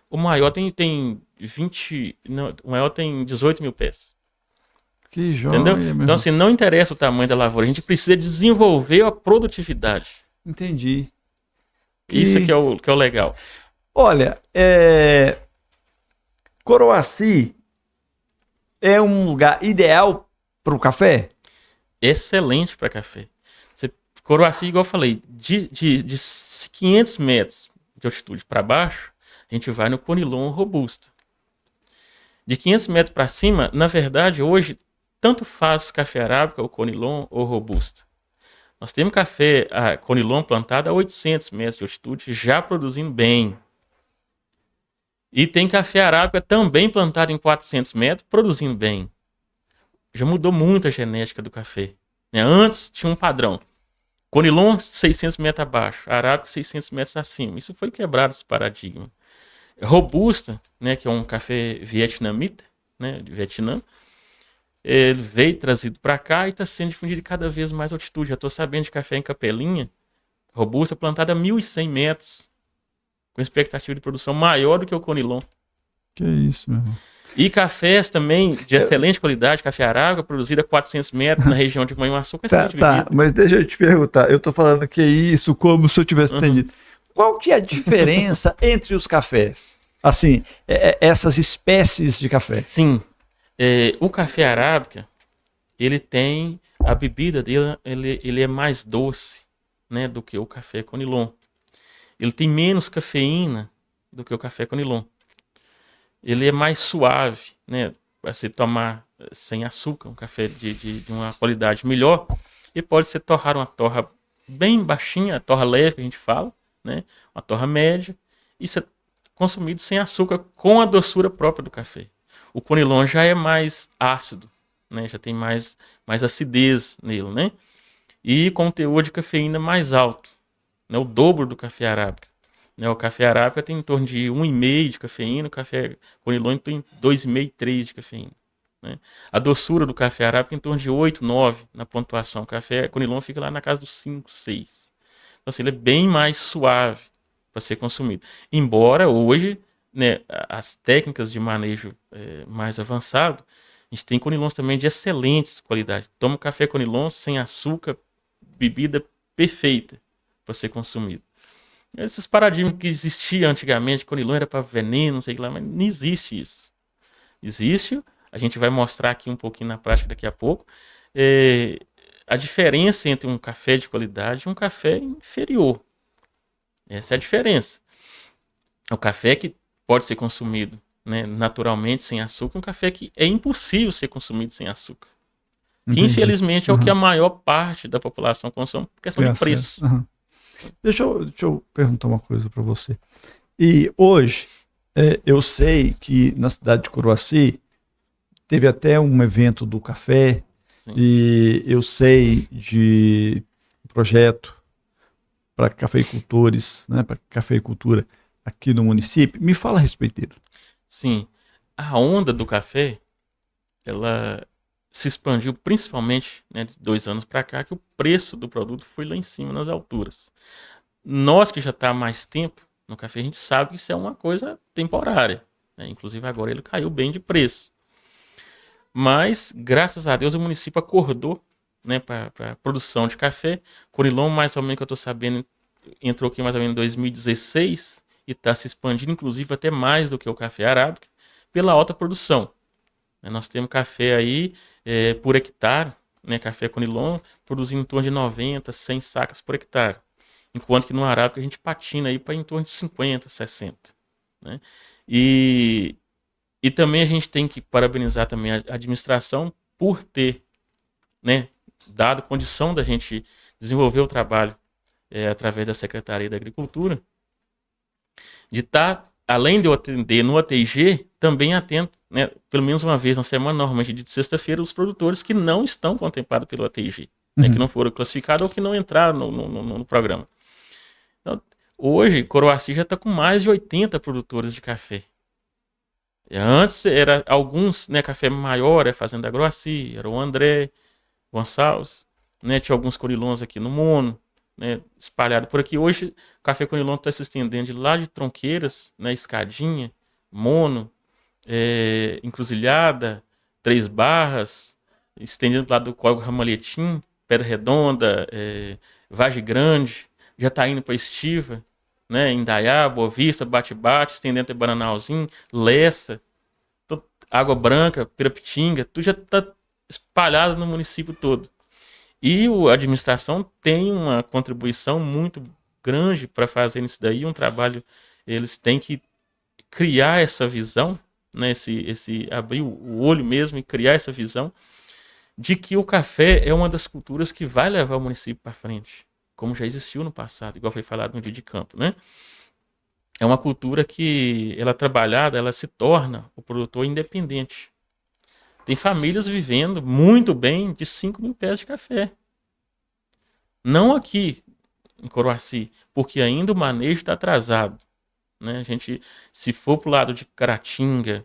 O maior tem 20. Não, o maior tem 18 mil pés. Que joia. Entendeu? Então, assim, não interessa o tamanho da lavoura, a gente precisa desenvolver a produtividade. Entendi. Isso que é o legal. Olha, Coroaci é um lugar ideal para o café? Excelente para café. Coroaci, igual eu falei, de 500 metros de altitude para baixo, a gente vai no Conilon Robusta. De 500 metros para cima, na verdade, hoje, tanto faz café arábica, ou Conilon, ou Robusta. Nós temos café Conilon plantado a 800 metros de altitude, já produzindo bem. E tem café arábica também plantado em 400 metros, produzindo bem. Já mudou muito a genética do café. Antes tinha um padrão. Conilon, 600 metros abaixo. Arábica, 600 metros acima. Isso foi quebrado, esse paradigma. Robusta, né, que é um café vietnamita, né, de Vietnã, ele veio trazido para cá e está sendo difundido cada vez mais altitude. Já estou sabendo de café em Capelinha, Robusta, plantada a 1.100 metros, com expectativa de produção maior do que o Conilon. Que isso, meu irmão. E cafés também de excelente qualidade, café arábica, produzido a 400 metros na região de Manhuaçu, com excelente bebida. Tá, mas deixa eu te perguntar, eu tô falando que é isso como se eu tivesse entendido. Qual que é a diferença entre os cafés? Assim, essas espécies de café. Sim, o café arábica, ele tem, a bebida dele, ele é mais doce, né, do que o café Conilon. Ele tem menos cafeína do que o café Conilon. Ele é mais suave, né, para se tomar sem açúcar, um café de uma qualidade melhor. E pode ser torrar uma torra bem baixinha, a torra leve que a gente fala, né, uma torra média, e ser consumido sem açúcar, com a doçura própria do café. O Conilon já é mais ácido, né, já tem mais acidez nele, né, e com teor de cafeína mais alto, né, o dobro do café arábica. Né, o café arábica tem em torno de 1,5 de cafeína, o café Conilon tem 2,5, 3 de cafeína. Né? A doçura do café arábica em torno de 8, 9 na pontuação. O café Conilon fica lá na casa dos 5, 6. Então, assim, ele é bem mais suave para ser consumido. Embora hoje, né, as técnicas de manejo mais avançado, a gente tem Conilons também de excelentes qualidades. Toma café Conilon sem açúcar, bebida perfeita para ser consumido. Esses paradigmas que existiam antigamente, Conilon era para veneno, não sei o que lá, mas não existe isso. Existe, a gente vai mostrar aqui um pouquinho na prática daqui a pouco, a diferença entre um café de qualidade e um café inferior. Essa é a diferença. O café que pode ser consumido, né, naturalmente, sem açúcar, um café que é impossível ser consumido sem açúcar. Que, infelizmente, é o que a maior parte da população consome por questão de preço. Deixa eu perguntar uma coisa para você. E hoje, eu sei que na cidade de Coroaci teve até um evento do café. Sim. E eu sei de projeto para cafeicultores, né, para cafeicultura aqui no município. Me fala a respeito dele. Sim, a onda do café, ela se expandiu principalmente, né, de 2 anos para cá, que o preço do produto foi lá em cima, nas alturas. Nós que já está há mais tempo no café, a gente sabe que isso é uma coisa temporária, né? Inclusive agora ele caiu bem de preço. Mas, graças a Deus, o município acordou, né, para a produção de café. Conilon, mais ou menos que eu estou sabendo, entrou aqui mais ou menos em 2016 e está se expandindo, inclusive até mais do que o café arábica, pela alta produção. Nós temos café aí por hectare, né, café Conilon, produzindo em torno de 90, 100 sacas por hectare. Enquanto que no arábica a gente patina aí para em torno de 50, 60. Né? E também a gente tem que parabenizar também a administração por ter, né, dado condição da gente desenvolver o trabalho através da Secretaria da Agricultura, de estar, além de eu atender no ATG, também atento, né, pelo menos uma vez na semana, normalmente de sexta-feira, os produtores que não estão contemplados pelo ATG, né, que não foram classificados ou que não entraram no programa. Então, hoje, Coroaci já está com mais de 80 produtores de café. Antes era alguns, né, café maior, Fazenda Groaci, era o André Gonçalves, né, tinha alguns Conilons aqui no Mono, né, espalhado por aqui. Hoje, o café Conilon está se estendendo de lá de Tronqueiras, né, Escadinha, Mono, Encruzilhada, Três Barras, estendendo do lado do Córrego Ramalhetim, Pedra Redonda, Vargem Grande, já está indo para Estiva, né, Indaiá, Boa Vista, Bate-Bate, estendendo até Bananalzinho, Lessa, Água Branca, Pirapitinga, tudo já está espalhado no município todo. E a administração tem uma contribuição muito grande para fazer isso daí, um trabalho, eles têm que criar essa visão, né, abrir o olho mesmo e criar essa visão de que o café é uma das culturas que vai levar o município para frente, como já existiu no passado, igual foi falado no dia de campo, né? É uma cultura que, ela trabalhada, ela se torna o produtor independente. Tem famílias vivendo muito bem de 5 mil pés de café. Não aqui em Coroaci, porque ainda o manejo está atrasado. Né? A gente, se for para o lado de Caratinga,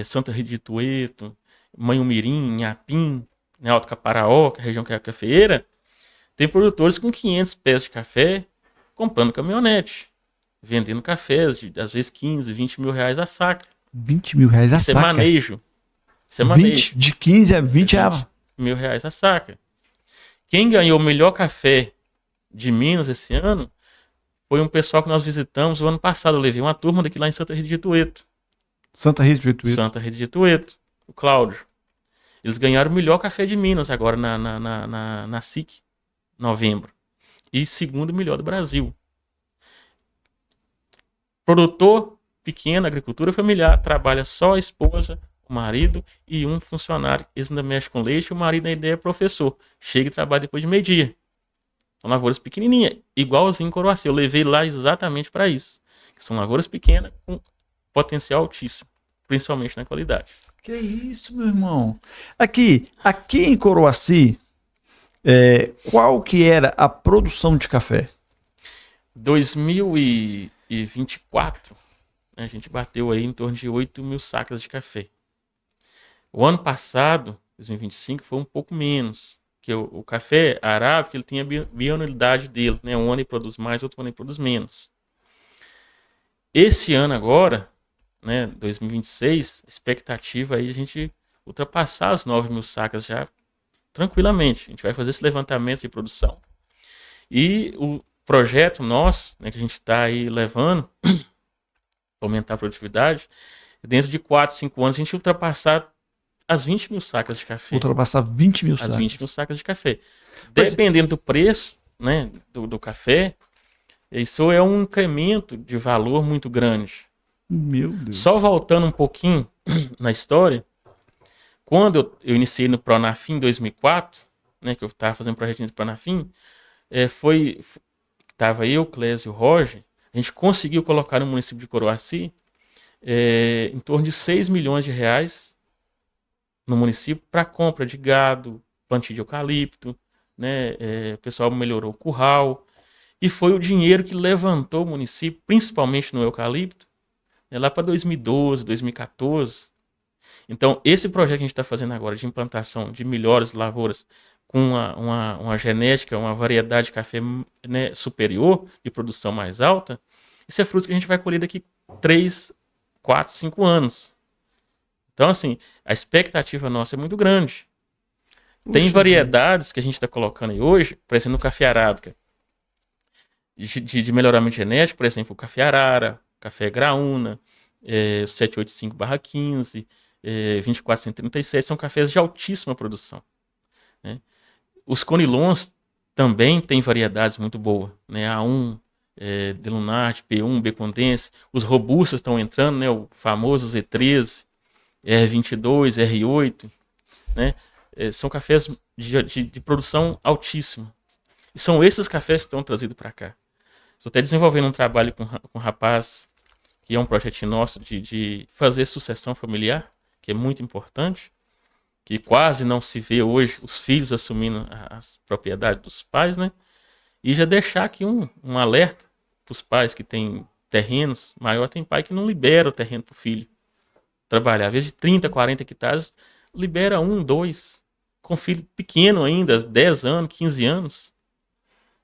Santa Rita de Itueto, Manhumirim, Inhapim, né, Alto Caparaó, que é a região que é a cafeeira, tem produtores com 500 pés de café comprando caminhonete, vendendo cafés de, às vezes, 15, 20 mil reais a saca. 20 mil reais a Isso saca? É manejo. Isso é 20, manejo. de 15 a 20 mil reais a saca. Quem ganhou o melhor café de Minas esse ano foi um pessoal que nós visitamos o ano passado. Eu levei uma turma daqui lá em Santa Rita de Itueto. Santa Rita de Itueto. Santa Rita de Itueto. O Cláudio. Eles ganharam o melhor café de Minas agora na SIC, novembro. E segundo melhor do Brasil. Produtor pequeno, agricultura familiar, trabalha só a esposa, o marido e um funcionário. Eles ainda mexem com leite, o marido ainda é professor. Chega e trabalha depois de meio-dia. São lavouras pequenininhas, igualzinho em Coroaci. Eu levei lá exatamente para isso. São lavouras pequenas com potencial altíssimo, principalmente na qualidade. Que isso, meu irmão. Aqui em Coroaci, qual que era a produção de café? 2024, a gente bateu aí em torno de 8 mil sacas de café. O ano passado, 2025, foi um pouco menos. Que o café arábica, ele tem a bianualidade dele, né? Um ano ele produz mais, outro ano ele produz menos. Esse ano agora, né, 2026, expectativa aí a gente ultrapassar as 9 mil sacas já tranquilamente. A gente vai fazer esse levantamento de produção. E o projeto nosso, né, que a gente está aí levando, aumentar a produtividade, dentro de 4, 5 anos a gente ultrapassar as 20 mil sacas de café. Ultrapassar 20 mil sacas. As 20 mil sacas de café. Dependendo do preço, né, do café, isso é um incremento de valor muito grande. Meu Deus. Só voltando um pouquinho na história, quando eu iniciei no Pronafim em 2004, né, que eu estava fazendo projetinho de Pronafim, estava eu, Clésio e o Roger, a gente conseguiu colocar no município de Coroaci em torno de 6 milhões de reais no município para compra de gado, plantio de eucalipto, né? O pessoal melhorou o curral. E foi o dinheiro que levantou o município, principalmente no eucalipto, né, lá para 2012, 2014. Então, esse projeto que a gente está fazendo agora de implantação de melhores lavouras com uma genética, uma variedade de café, né, superior, de produção mais alta, isso é fruto que a gente vai colher daqui 3, 4, 5 anos. Então, assim, a expectativa nossa é muito grande. Tem variedades que a gente está colocando aí hoje, por exemplo, no café arábica, de melhoramento genético, por exemplo, o café arara, café graúna, 785/15, 2437, são cafés de altíssima produção, né? Os conilons também têm variedades muito boas, né? A1, Delunarte, P1, B-Condense, os robustos estão entrando, né? O famoso Z13, R22, R8, né? São cafés de produção altíssima. E são esses cafés que estão trazidos para cá. Estou até desenvolvendo um trabalho com um rapaz, que é um projeto nosso, de fazer sucessão familiar, que é muito importante, que quase não se vê hoje os filhos assumindo as propriedades dos pais, né? E já deixar aqui um alerta para os pais que têm terrenos maior, tem pai que não libera o terreno para o filho trabalhar. Às vezes de 30, 40 hectares, libera 1, 2, com filho pequeno ainda, 10 anos, 15 anos,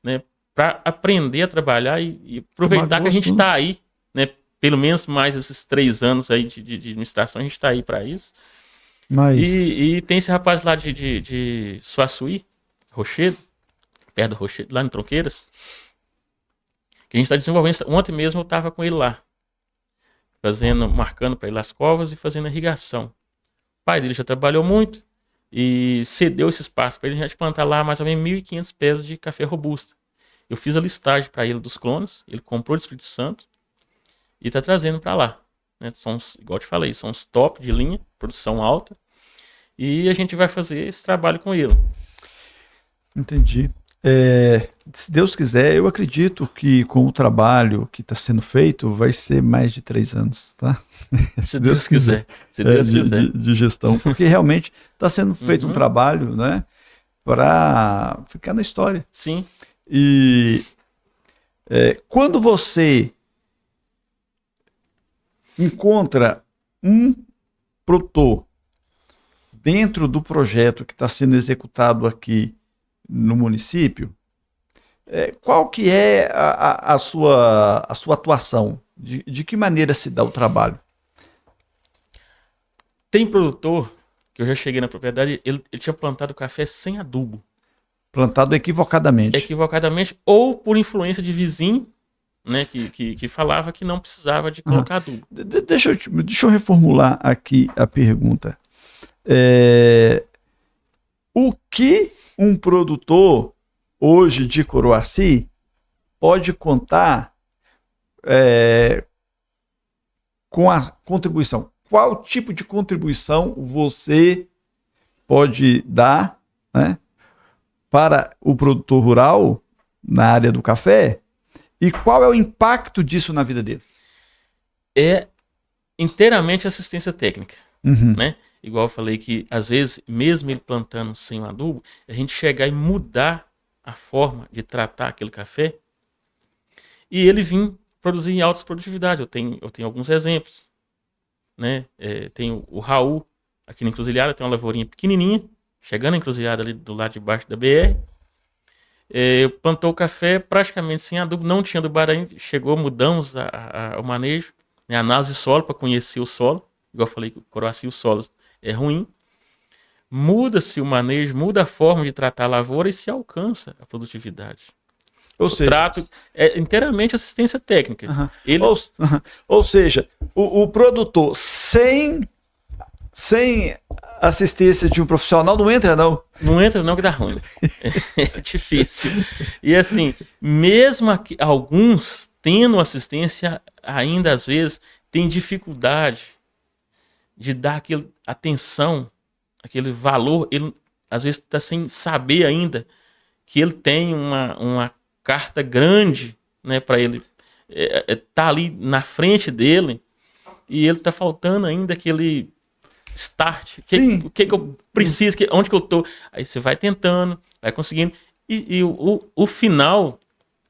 né? Para aprender a trabalhar e aproveitar que a gente está aí, né? Pelo menos mais esses 3 anos aí de administração, a gente está aí para isso. Mas... E tem esse rapaz lá de Suaçuí, Rochedo, perto do Rochedo, lá em Tronqueiras, que a gente está desenvolvendo. Ontem mesmo eu estava com ele lá, marcando para ir nas covas e fazendo irrigação. O pai dele já trabalhou muito e cedeu esse espaço para ele já plantar lá mais ou menos 1.500 pés de café robusta. Eu fiz a listagem para ele dos clones, ele comprou do Espírito Santo e está trazendo para lá, né? São, igual eu te falei, são os top de linha, produção alta, e a gente vai fazer esse trabalho com ele. Entendi. Se Deus quiser, eu acredito que com o trabalho que está sendo feito vai ser mais de 3 anos, tá? Se Deus quiser. Se Deus quiser. De gestão, porque realmente está sendo feito um trabalho, né, para ficar na história. Sim. E quando você encontra um produtor dentro do projeto que está sendo executado aqui no município, qual que é a sua atuação? De que maneira se dá o trabalho? Tem produtor que eu já cheguei na propriedade, ele tinha plantado café sem adubo. Plantado equivocadamente. Equivocadamente, ou por influência de vizinho, né, que falava que não precisava de colocar adubo. Deixa eu reformular aqui a pergunta. O que um produtor hoje de Coroaci pode contar com a contribuição? Qual tipo de contribuição você pode dar, né, para o produtor rural na área do café, e qual é o impacto disso na vida dele? É inteiramente assistência técnica, né? Igual eu falei que, às vezes, mesmo ele plantando sem o adubo, a gente chegar e mudar a forma de tratar aquele café e ele vir produzir em altas produtividades. Eu tenho alguns exemplos, né? Tem o Raul, aqui na Encruzilhada, tem uma lavourinha pequenininha, chegando a Encruzilhada ali do lado de baixo da BR. Plantou o café praticamente sem adubo, não tinha adubado ainda, mudamos o manejo, né? Análise de solo para conhecer o solo, igual eu falei que o Coroaci, o solo é ruim. Muda-se o manejo, muda a forma de tratar a lavoura e se alcança a produtividade. O trato é inteiramente assistência técnica. Ou seja, o produtor sem assistência de um profissional não entra, não. Não entra, não, que dá ruim. É difícil. E assim, mesmo alguns tendo assistência, ainda às vezes tem dificuldade de dar aquela atenção, aquele valor. Ele às vezes está sem saber ainda que ele tem uma carta grande, né, para ele tá ali na frente dele e ele tá faltando ainda aquele start. O que eu preciso, onde que eu tô? Aí você vai tentando, vai conseguindo. E o final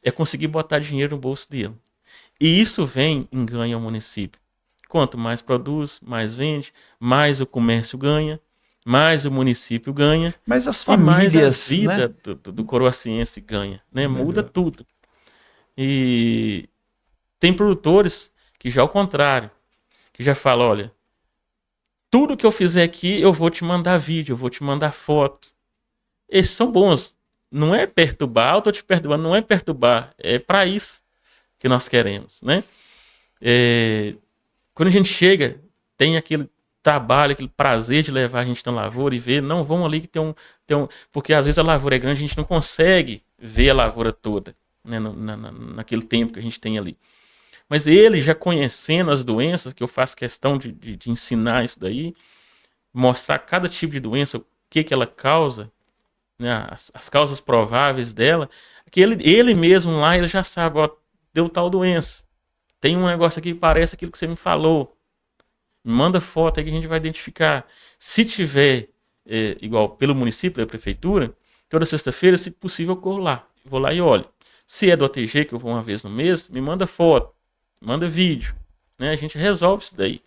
é conseguir botar dinheiro no bolso dele. E isso vem em ganho ao município. Quanto mais produz, mais vende, mais o comércio ganha, mais o município ganha Mas as e mais a famílias, vida né? do coroaciense ganha, né? Muda Melhor. tudo. E tem produtores que já ao contrário, que já falam, olha, tudo que eu fizer aqui eu vou te mandar vídeo, eu vou te mandar foto. Esses são bons. Não é perturbar, eu tô te perturbando, não é perturbar, é para isso que nós queremos, né? Quando a gente chega, tem aquele trabalho, aquele prazer de levar a gente na lavoura e ver, não, vamos ali que tem um. Porque às vezes a lavoura é grande, a gente não consegue ver a lavoura toda, né, naquele tempo que a gente tem ali. Mas ele já conhecendo as doenças, que eu faço questão de ensinar isso daí, mostrar cada tipo de doença, o que ela causa, né, as causas prováveis dela, que ele mesmo lá, ele já sabe, ó, deu tal doença. Tem um negócio aqui que parece aquilo que você me falou. Me manda foto aí que a gente vai identificar. Se tiver, igual pelo município, da prefeitura, toda sexta-feira, se possível, eu corro lá. Vou lá e olho. Se é do ATG, que eu vou uma vez no mês, me manda foto, manda vídeo. Né? A gente resolve isso daí.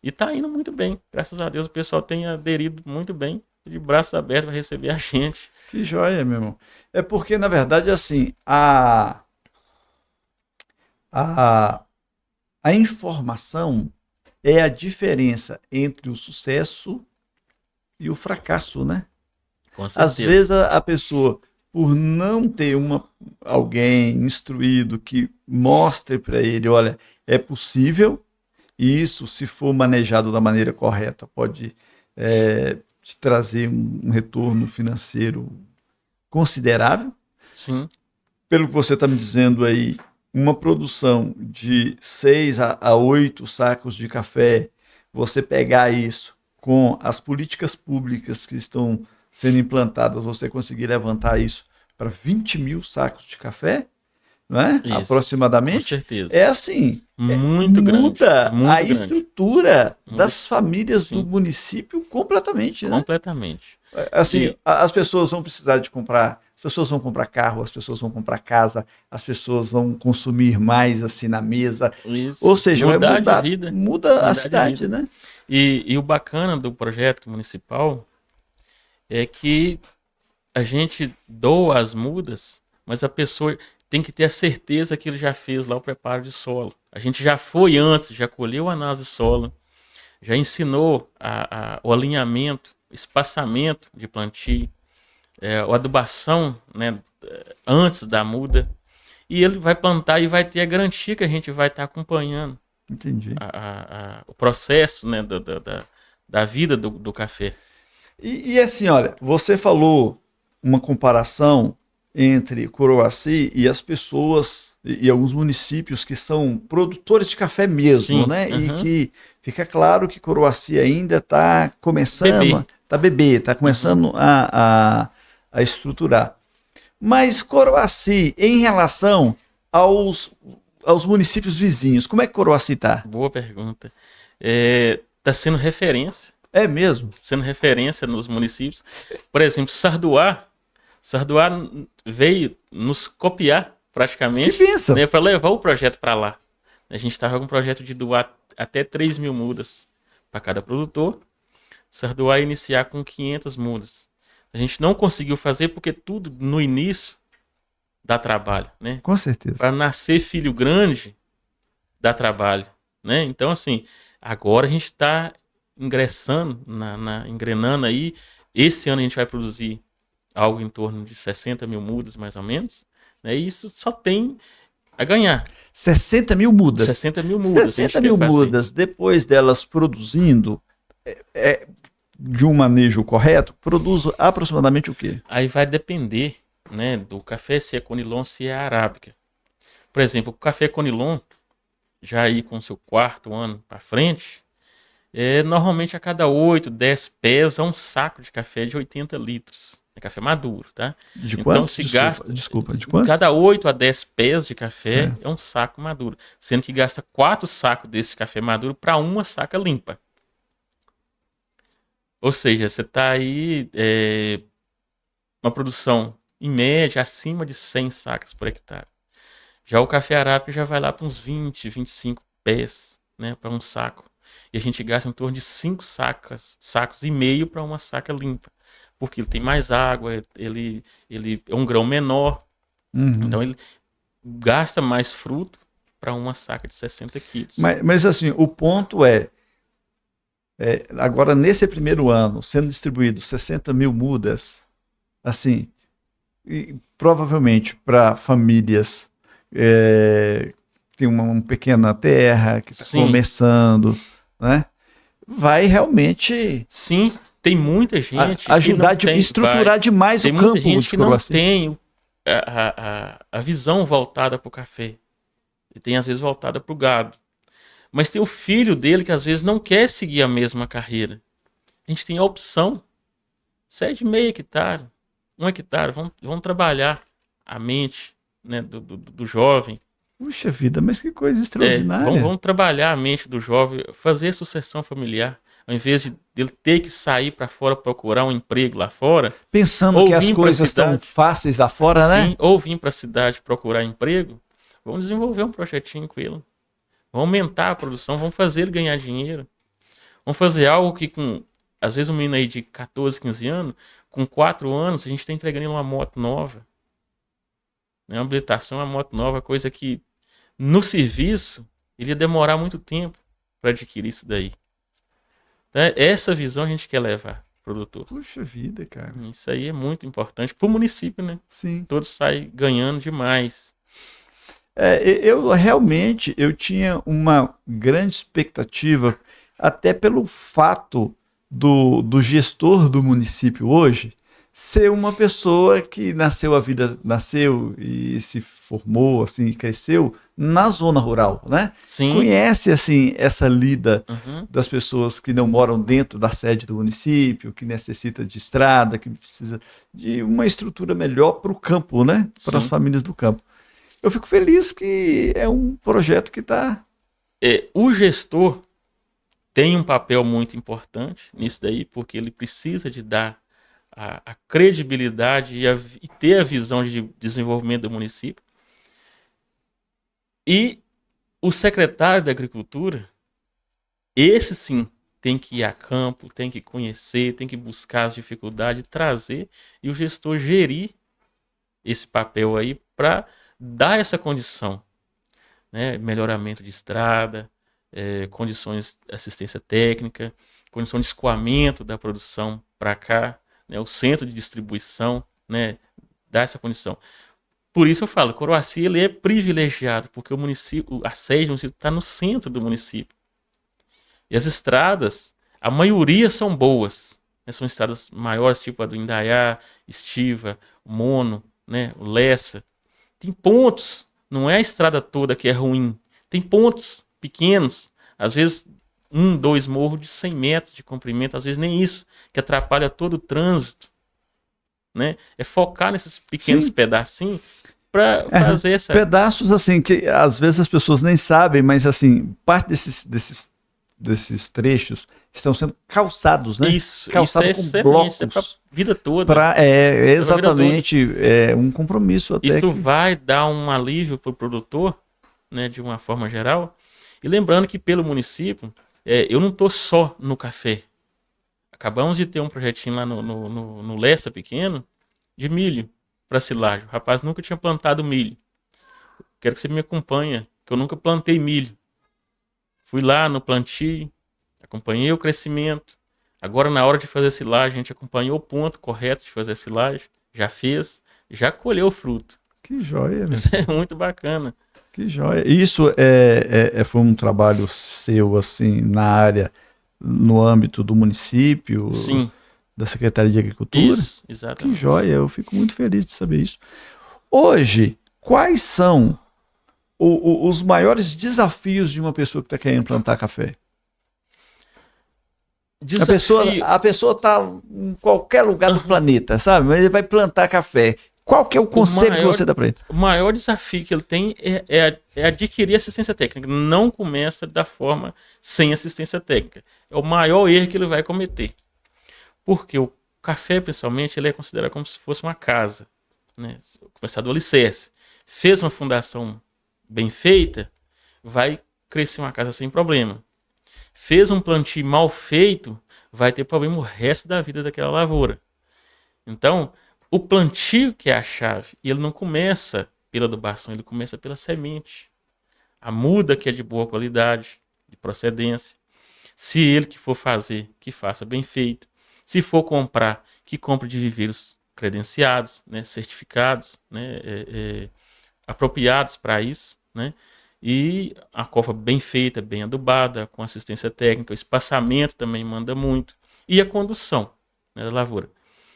E tá indo muito bem. Graças a Deus o pessoal tem aderido muito bem, de braços abertos para receber a gente. Que joia, meu irmão. É porque, na verdade, assim, a, a informação é a diferença entre o sucesso e o fracasso, né? Com Às certeza. vezes a pessoa, por não ter alguém instruído que mostre para ele, olha, é possível, e isso, se for manejado da maneira correta, pode te trazer um retorno financeiro considerável. Sim. Pelo que você está me dizendo aí, uma produção de 6 a 8 sacos de café, você pegar isso com as políticas públicas que estão sendo implantadas, você conseguir levantar isso para 20 mil sacos de café, não é? Isso. Com Aproximadamente, certeza. é assim, Muito grande. muda a Muito grande. estrutura Muda, das famílias do sim, município completamente, né? completamente. Assim, E as pessoas vão precisar de comprar, as pessoas vão comprar carro, as pessoas vão comprar casa, as pessoas vão consumir mais assim na mesa. Ou isso, seja, vai mudar de mudar, vida. muda a Mudar de cidade, vida. né? E o bacana do projeto municipal é que a gente doa as mudas, mas a pessoa tem que ter a certeza que ele já fez lá o preparo de solo. A gente já foi antes, já colheu a análise de solo, já ensinou o alinhamento, espaçamento de plantio, a adubação, né, antes da muda. E ele vai plantar e vai ter a garantia que a gente vai estar acompanhando Entendi. o processo, né, da vida do café. E assim, olha, você falou uma comparação entre Coroaci e as pessoas e alguns municípios que são produtores de café mesmo, Sim, né? E uhum. que fica claro que Coroaci ainda está começando, Bebê. está bebê, está Uhum. começando a estruturar. Mas Coroaci, em relação aos, aos municípios vizinhos, como é que Coroaci está? Boa pergunta. Tá É mesmo? sendo referência nos municípios. Por exemplo, Sarduá veio nos copiar Que praticamente, benção! né, para levar o projeto para lá. A gente estava com um projeto de doar até 3 mil mudas para cada produtor. Sarduá ia iniciar com 500 mudas. A gente não conseguiu fazer porque tudo no início dá trabalho, né? Com certeza. Para nascer filho grande dá trabalho, né? Então assim, agora a gente está ingressando engrenando aí. Esse ano a gente vai produzir algo em torno de 60 mil mudas mais ou menos, né? E isso só tem a ganhar. 60 mil mudas. 60 mil mudas a gente 60 quer mil fazer. mudas, depois delas produzindo, de um manejo correto, produz aproximadamente o quê? Aí vai depender, né, do café, se é Conilon, se é arábica. Por exemplo, o café Conilon, já aí com seu quarto ano para frente, normalmente a cada 8, 10 pés é um saco de café de 80 litros. É café maduro, tá? De Então quantos? se Desculpa, gasta, desculpa, de quantos? cada 8 a 10 pés de café é Certo. um saco maduro. Sendo que gasta 4 sacos desse café maduro para uma saca limpa. Ou seja, você está aí uma produção em média, acima de 100 sacas por hectare. Já o café arábica já vai lá para uns 20, 25 pés, né, para um saco. E a gente gasta em torno de 5 sacos e meio para uma saca limpa. Porque ele tem mais água, ele é um grão menor, então ele gasta mais fruto para uma saca de 60 quilos. Mas assim, o ponto agora nesse primeiro ano, sendo distribuído 60 mil mudas, assim, e provavelmente para famílias tem uma pequena terra que está começando, né? Vai realmente... Sim, tem muita gente ajudar a estruturar demais o campo de Coroaci. Tem muita gente que não tem a visão voltada para o café. E tem às vezes voltada para o gado. Mas tem o filho dele que às vezes não quer seguir a mesma carreira. A gente tem a opção. 7,5 hectares, 1 hectare, vamos trabalhar a mente, né, do jovem. Puxa vida, mas que coisa extraordinária. Vamos trabalhar a mente do jovem, fazer sucessão familiar. Ao invés de ele ter que sair para fora procurar um emprego lá fora. Pensando que as coisas estão fáceis lá fora, né? Sim, ou vir para a cidade procurar emprego. Vamos desenvolver um projetinho com ele. Vamos aumentar a produção, vamos fazer ele ganhar dinheiro. Vamos fazer algo que às vezes um menino aí de 14, 15 anos, com 4 anos, a gente está entregando ele uma moto nova. Uma habilitação, uma moto nova, coisa que no serviço ele ia demorar muito tempo para adquirir isso daí. Então, essa visão a gente quer levar pro produtor. Puxa vida, cara. Isso aí é muito importante pro município, né? Sim. Todos saem ganhando demais. Eu tinha uma grande expectativa, até pelo fato do gestor do município hoje ser uma pessoa que nasceu e se formou, assim, cresceu na zona rural, né? Sim. Conhece, assim, essa lida das pessoas que não moram dentro da sede do município, que necessita de estrada, que precisa de uma estrutura melhor para o campo, né? Para as famílias do campo. Eu fico feliz que é um projeto que está... O gestor tem um papel muito importante nisso daí, porque ele precisa de dar a credibilidade e ter a visão de desenvolvimento do município. E o secretário da Agricultura, esse sim, tem que ir a campo, tem que conhecer, tem que buscar as dificuldades, trazer, e o gestor gerir esse papel aí para dar essa condição, né? Melhoramento de estrada, condições de assistência técnica, condição de escoamento da produção para cá, né? O centro de distribuição, né? Dá essa condição. Por isso eu falo, Coroaci ele é privilegiado, porque o município, a sede do município está no centro do município. E as estradas, a maioria são boas, né? São estradas maiores, tipo a do Indaiá, Estiva, o Mono, né? O Lessa. Tem pontos, não é a estrada toda que é ruim. Tem pontos pequenos, às vezes 2 morros de 100 metros de comprimento, às vezes nem isso, que atrapalha todo o trânsito. Né? É focar nesses pequenos pedacinhos para fazer essa... Pedaços assim, que às vezes as pessoas nem sabem, mas assim, parte desses trechos estão sendo calçados, né? Calçados com blocos. É para a vida toda. Exatamente, um compromisso até. Isso vai dar um alívio para o produtor, né, de uma forma geral. E lembrando que pelo município, eu não estou só no café. Acabamos de ter um projetinho lá no Lessa pequeno, de milho para silagem. O rapaz nunca tinha plantado milho. Quero que você me acompanhe, que eu nunca plantei milho. Fui lá no plantio, acompanhei o crescimento. Agora, na hora de fazer a silagem, a gente acompanhou o ponto correto de fazer a silagem. Já fez, já colheu o fruto. Que joia, meu. Isso é muito bacana. Que joia. Isso foi um trabalho seu, assim, na área, no âmbito do município? Sim. Da Secretaria de Agricultura? Isso, exatamente. Que joia, eu fico muito feliz de saber isso. Hoje, quais são os maiores desafios de uma pessoa que está querendo plantar café? A pessoa está em qualquer lugar do planeta, sabe? Mas ele vai plantar café. Qual que é o conselho que você dá para ele? O maior desafio que ele tem é adquirir assistência técnica. Não começa da forma sem assistência técnica. É o maior erro que ele vai cometer. Porque o café, principalmente, ele é considerado como se fosse uma casa. né? Começar do alicerce. Fez uma fundação bem feita, vai crescer uma casa sem problema. Fez um plantio mal feito, vai ter problema o resto da vida daquela lavoura. Então, o plantio que é a chave, e ele não começa pela adubação, ele começa pela semente. A muda que é de boa qualidade, de procedência. Se ele que for fazer, que faça bem feito. Se for comprar, que compre de viveiros credenciados, né, certificados, né, apropriados para isso, né? E a cofa bem feita, bem adubada, com assistência técnica, o espaçamento também manda muito. E a condução, né, da lavoura.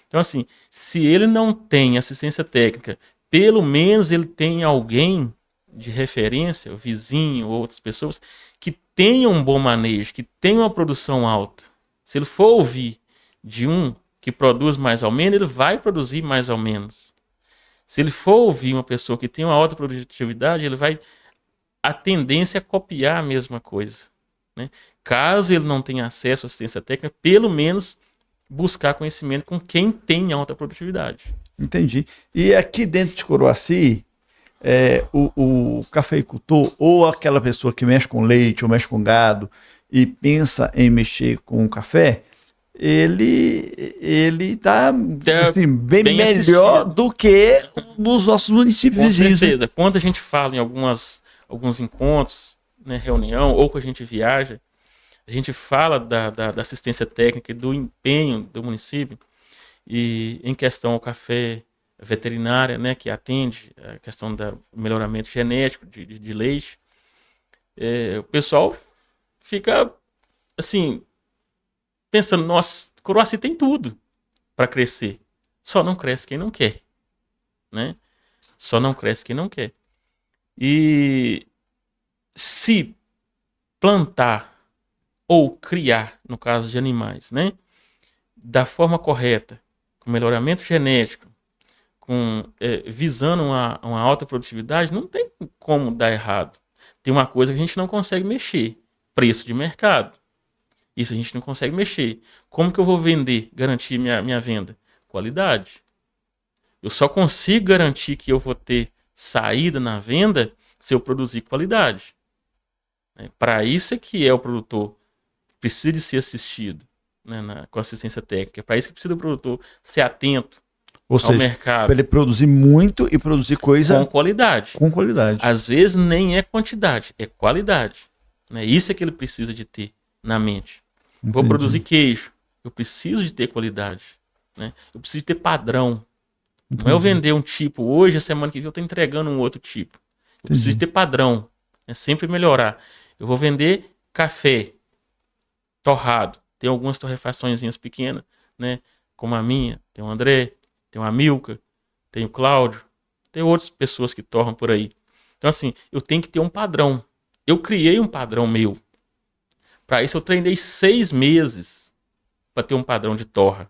Então, assim, se ele não tem assistência técnica, pelo menos ele tem alguém de referência, o vizinho ou outras pessoas, que tenham um bom manejo, que tenham uma produção alta. Se ele for ouvir de um que produz mais ou menos, ele vai produzir mais ou menos. Se ele for ouvir uma pessoa que tem uma alta produtividade, ele vai... A tendência é copiar a mesma coisa, né? Caso ele não tenha acesso à assistência técnica, pelo menos buscar conhecimento com quem tem alta produtividade. Entendi. E aqui dentro de Coroaci, o cafeicultor ou aquela pessoa que mexe com leite ou mexe com gado e pensa em mexer com café, ele está assim, bem melhor assistido do que nos nossos municípios vizinhos. Com certeza. Quando a gente fala em alguns encontros, né, reunião, ou que a gente viaja, a gente fala da assistência técnica e do empenho do município, e em questão ao café veterinária, né, que atende a questão do melhoramento genético de leite, o pessoal fica assim, pensando, nossa, Coroaci tem tudo para crescer, só não cresce quem não quer, né? Só não cresce quem não quer. E se plantar ou criar, no caso de animais, né, da forma correta, com melhoramento genético, visando uma alta produtividade, não tem como dar errado. Tem uma coisa que a gente não consegue mexer, preço de mercado. Isso a gente não consegue mexer. Como que eu vou vender, garantir minha venda? Qualidade. Eu só consigo garantir que eu vou ter saída na venda se eu produzir qualidade. Para isso é que o produtor precisa de ser assistido, né, com assistência técnica. Para isso que precisa do produtor ser atento ao mercado. Para ele produzir muito e produzir coisa com qualidade. Com qualidade. Às vezes nem é quantidade, é qualidade. Né? Isso é que ele precisa de ter na mente. Entendi. Vou produzir queijo, eu preciso de ter qualidade. Né? Eu preciso de ter padrão. Entendi. Não é eu vender um tipo hoje, a semana que vem eu estou entregando um outro tipo. Eu preciso de ter padrão. É sempre melhorar. Eu vou vender café torrado. Tem algumas torrefaçõezinhas pequenas, né? Como a minha. Tem o André, tem o Amilca, tem o Cláudio. Tem outras pessoas que torram por aí. Então, assim, eu tenho que ter um padrão. Eu criei um padrão meu. Para isso, eu treinei 6 meses para ter um padrão de torra.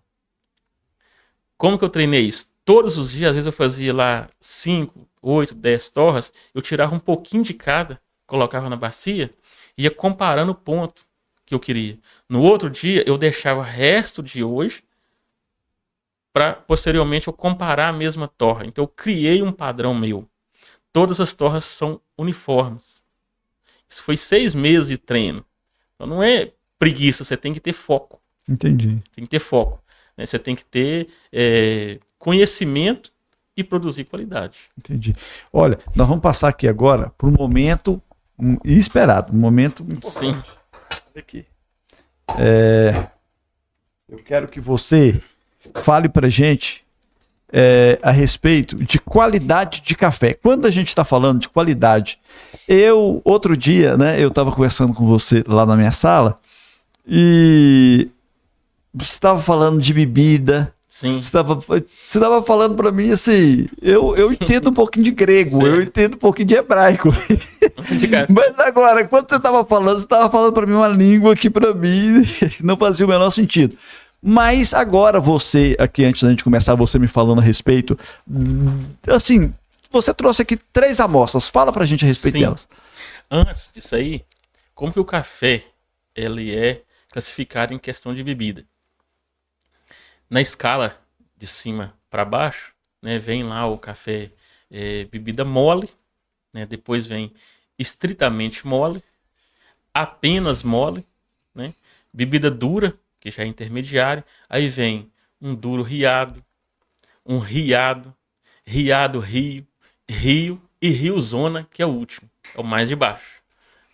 Como que eu treinei isso? Todos os dias, às vezes eu fazia lá 5, 8, 10 torras, eu tirava um pouquinho de cada, colocava na bacia, e ia comparando o ponto que eu queria. No outro dia, eu deixava o resto de hoje para, posteriormente, eu comparar a mesma torra. Então, eu criei um padrão meu. Todas as torras são uniformes. Isso foi 6 meses de treino. Então, não é preguiça, você tem que ter foco. Entendi. Tem que ter foco. Né? Você tem que ter conhecimento e produzir qualidade. Entendi. Olha, nós vamos passar aqui agora para um momento inesperado, um momento importante. Sim. Olha aqui. Eu quero que você fale para gente a respeito de qualidade de café. Quando a gente está falando de qualidade, outro dia, né, eu estava conversando com você lá na minha sala e você estava falando de bebida. Sim. Você estava falando para mim assim, eu entendo um pouquinho de grego, eu entendo um pouquinho de hebraico. Mas agora, quando você estava falando para mim uma língua que para mim não fazia o menor sentido. Mas agora você, aqui antes da gente começar, você me falando a respeito, assim, você trouxe aqui 3 amostras, fala pra gente a respeito delas. Antes disso aí, como que o café, ele é classificado em questão de bebida? Na escala de cima para baixo, né? Vem lá o café bebida mole, né? Depois vem estritamente mole, apenas mole, né? Bebida dura, que já é intermediário. Aí vem um duro riado, um riado, riado rio, rio e riozona, que é o último, é o mais de baixo,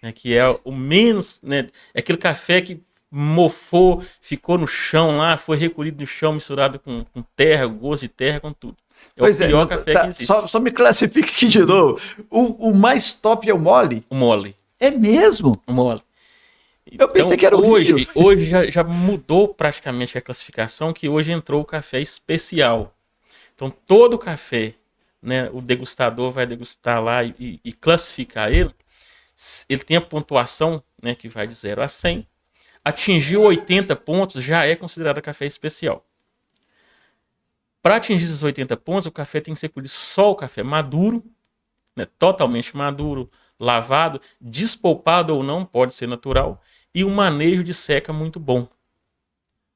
né? Que é o menos, né? É aquele café que mofou, ficou no chão lá, foi recolhido no chão, misturado com terra, gosto de terra, com tudo. É o pior café que existe. Só me classifica aqui de novo. O mais top é o mole? O mole. É mesmo? O mole. Eu pensei que era o hoje, rio. Hoje já mudou praticamente a classificação, que hoje entrou o café especial. Então todo café, né, o degustador vai degustar lá e classificar ele. Ele tem a pontuação, né, que vai de 0 a 100. Atingiu 80 pontos, já é considerado café especial. Para atingir esses 80 pontos, o café tem que ser colhido só o café maduro, né, totalmente maduro, lavado, despolpado ou não, pode ser natural, e um manejo de seca muito bom.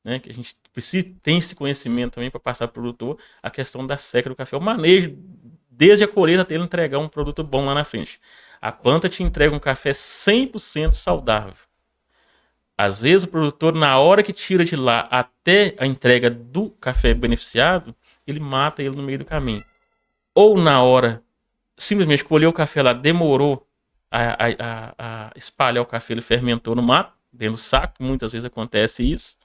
Né, que a gente precisa ter esse conhecimento também para passar para o produtor a questão da seca do café. O manejo, desde a colheita até ele entregar um produto bom lá na frente. A planta te entrega um café 100% saudável. Às vezes o produtor, na hora que tira de lá até a entrega do café beneficiado, ele mata ele no meio do caminho. Ou na hora, simplesmente colheu o café lá, demorou a espalhar o café, ele fermentou no mato, dentro do saco, muitas vezes acontece isso.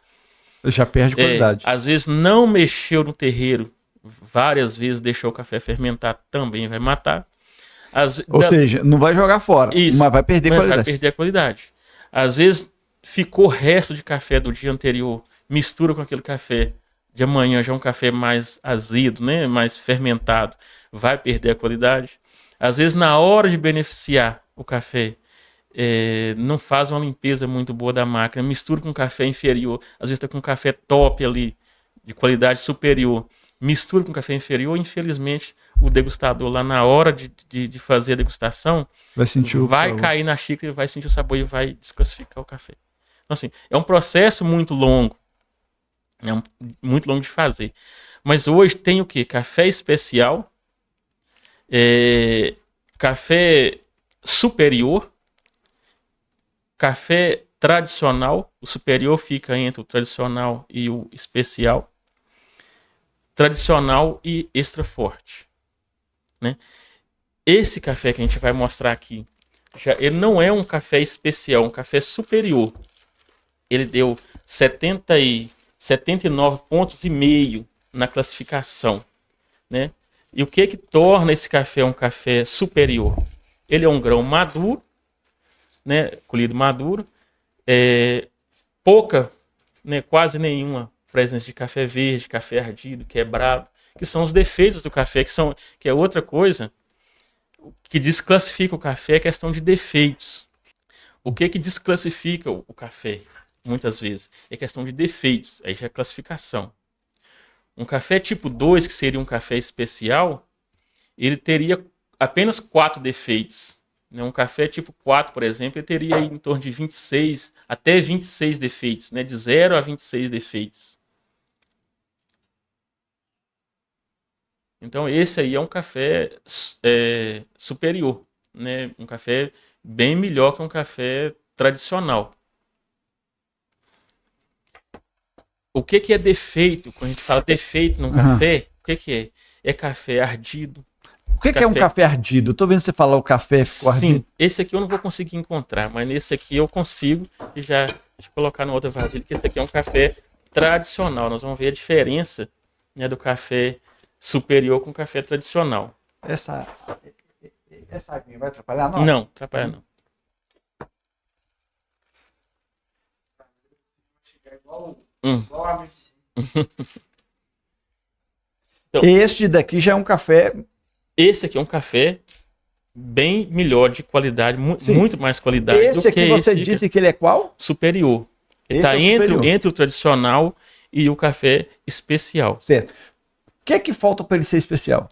Já perde qualidade. Às vezes não mexeu no terreiro, várias vezes deixou o café fermentar, também vai matar. Ou seja, não vai jogar fora, isso, mas vai perder qualidade. Vai perder a qualidade. Às vezes ficou resto de café do dia anterior, mistura com aquele café de amanhã, já é um café mais azedo, né? Mais fermentado, vai perder a qualidade. Às vezes na hora de beneficiar o café, não faz uma limpeza muito boa da máquina, mistura com café inferior, às vezes está com café top ali, de qualidade superior, mistura com café inferior, infelizmente o degustador lá na hora de fazer a degustação vai cair na xícara, vai sentir o sabor e vai desclassificar o café. Então assim, é um processo muito longo, muito longo de fazer, mas hoje tem o que? Café especial, café superior, café tradicional, o superior fica entre o tradicional e o especial, tradicional e extra forte, né? Esse café que a gente vai mostrar aqui, ele não é um café especial, um café superior. Ele deu 79,5 pontos na classificação, né? E o que torna esse café um café superior? Ele é um grão maduro, né, colhido maduro, pouca, né, quase nenhuma presença de café verde, café ardido, quebrado, que são os defeitos do café, que é outra coisa que desclassifica o café, é questão de defeitos. O que desclassifica o café, muitas vezes, é questão de defeitos, aí já é classificação. Um café tipo 2, que seria um café especial, ele teria apenas 4 defeitos. Um café tipo 4, por exemplo, ele teria em torno de 26 até 26 defeitos, né? De 0 a 26 defeitos. Então esse aí é um café superior, né? Um café bem melhor que um café tradicional. O que é defeito? Quando a gente fala defeito num café, o que é? É café ardido. O que é um café ardido? Eu tô vendo você falar o café ficou ardido. Sim, esse aqui eu não vou conseguir encontrar, mas nesse aqui eu consigo e já deixa eu colocar no outra vasilha, que esse aqui é um café tradicional. Nós vamos ver a diferença, né, do café superior com o café tradicional. Essa aguinha vai atrapalhar nós? Não, atrapalha não. Então, este daqui já é um café. Esse aqui é um café bem melhor de qualidade, muito mais qualidade do que esse. Você disse que ele é qual? Superior. Ele está entre o tradicional e o café especial. Certo. O que é que falta para ele ser especial?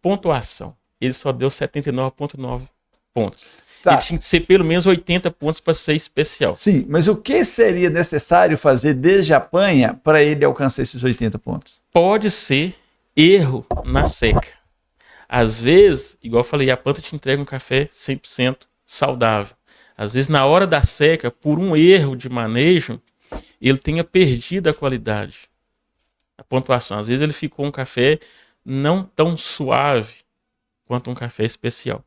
Pontuação. Ele só deu 79,9 pontos. Tá. Ele tinha que ser pelo menos 80 pontos para ser especial. Sim, mas o que seria necessário fazer desde a panha para ele alcançar esses 80 pontos? Pode ser erro na seca. Às vezes, igual eu falei, a planta te entrega um café 100% saudável. Às vezes, na hora da seca, por um erro de manejo, ele tenha perdido a qualidade, a pontuação. Às vezes, ele ficou um café não tão suave quanto um café especial.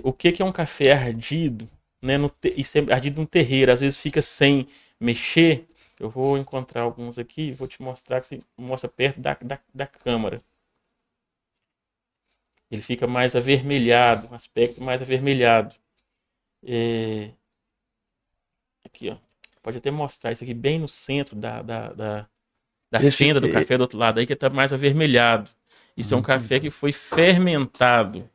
O que é um café ardido? Né? Isso é ardido no terreiro. Às vezes, fica sem mexer. Eu vou encontrar alguns aqui e vou te mostrar, que você mostra perto da câmara. Ele fica mais avermelhado, um aspecto mais avermelhado. Aqui, ó. Pode até mostrar isso aqui bem no centro da fenda do café do outro lado, aí que está mais avermelhado. Isso é um café que foi fermentado.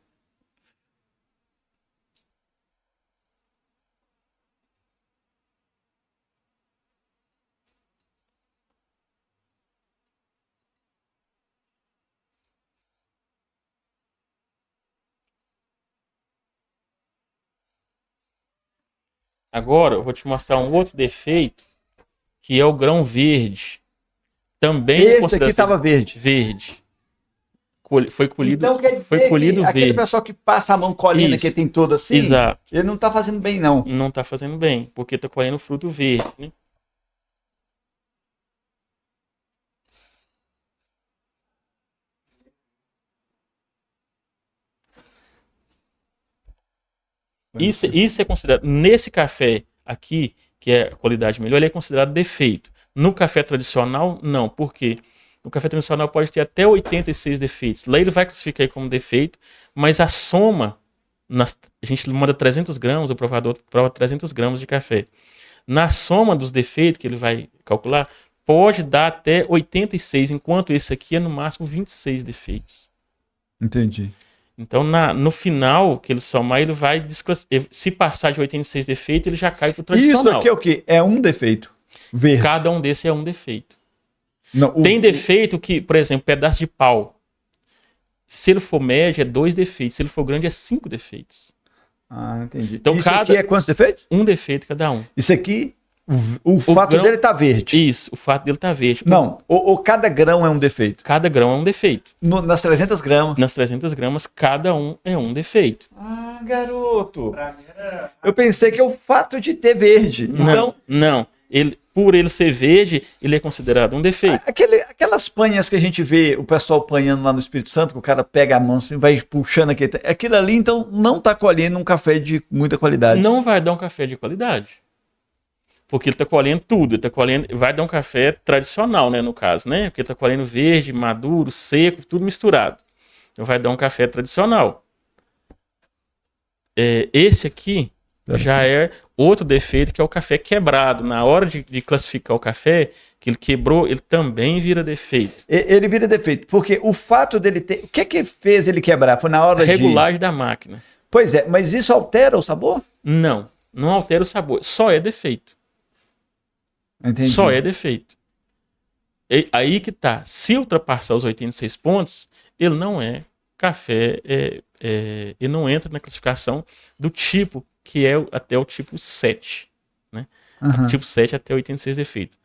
Agora eu vou te mostrar um outro defeito, que é o grão verde. Também esse aqui estava verde. Verde. Foi colhido, então quer dizer foi colhido que verde. Aquele pessoal que passa a mão colhendo, que tem todo assim, exato, ele não está fazendo bem, não. Não está fazendo bem, porque está colhendo fruto verde, né? Isso é considerado, nesse café aqui, que é a qualidade melhor, ele é considerado defeito. No café tradicional, não. Por quê? No café tradicional pode ter até 86 defeitos. Lá ele vai classificar aí como defeito, mas a soma, a gente manda 300 gramas, o provador prova 300 gramas de café. Na soma dos defeitos que ele vai calcular, pode dar até 86, enquanto esse aqui é no máximo 26 defeitos. Entendi. Então, no final, que ele somar, ele vai se passar de 86 defeitos, ele já cai para o tradicional. Isso aqui é o quê? É um defeito verde. Cada um desses é um defeito. Não, tem defeito que, por exemplo, pedaço de pau. Se ele for médio, é 2 defeitos. Se ele for grande, é 5 defeitos. Ah, entendi. Então, isso aqui é quantos defeitos? Um defeito cada um. Isso aqui, o fato dele tá verde. Isso, o fato dele tá verde. Não, cada grão é um defeito. Cada grão é um defeito. Nas 300 gramas. Nas 300 gramas, cada um é um defeito. Ah, garoto. Eu pensei que é o fato de ter verde. Então... Não. Por ele ser verde, ele é considerado um defeito. Aquelas panhas que a gente vê o pessoal panhando lá no Espírito Santo, que o cara pega a mão assim, vai puxando aquilo ali, então não tá colhendo um café de muita qualidade. Não vai dar um café de qualidade. Porque ele tá colhendo tudo. Vai dar um café tradicional, né, no caso, né? Porque ele tá colhendo verde, maduro, seco, tudo misturado. Então vai dar um café tradicional. Esse aqui já é outro defeito, que é o café quebrado. Na hora de classificar o café, que ele quebrou, ele também vira defeito. Ele vira defeito, porque o fato dele ter... O que fez ele quebrar? Foi na hora regulagem da máquina. Pois é, mas isso altera o sabor? Não altera o sabor, só é defeito. Entendi. Só é defeito. Aí que tá. Se ultrapassar os 86 pontos, ele não é café, ele não entra na classificação do tipo que é até o tipo 7, né? Uhum. Tipo 7 até 86 defeitos.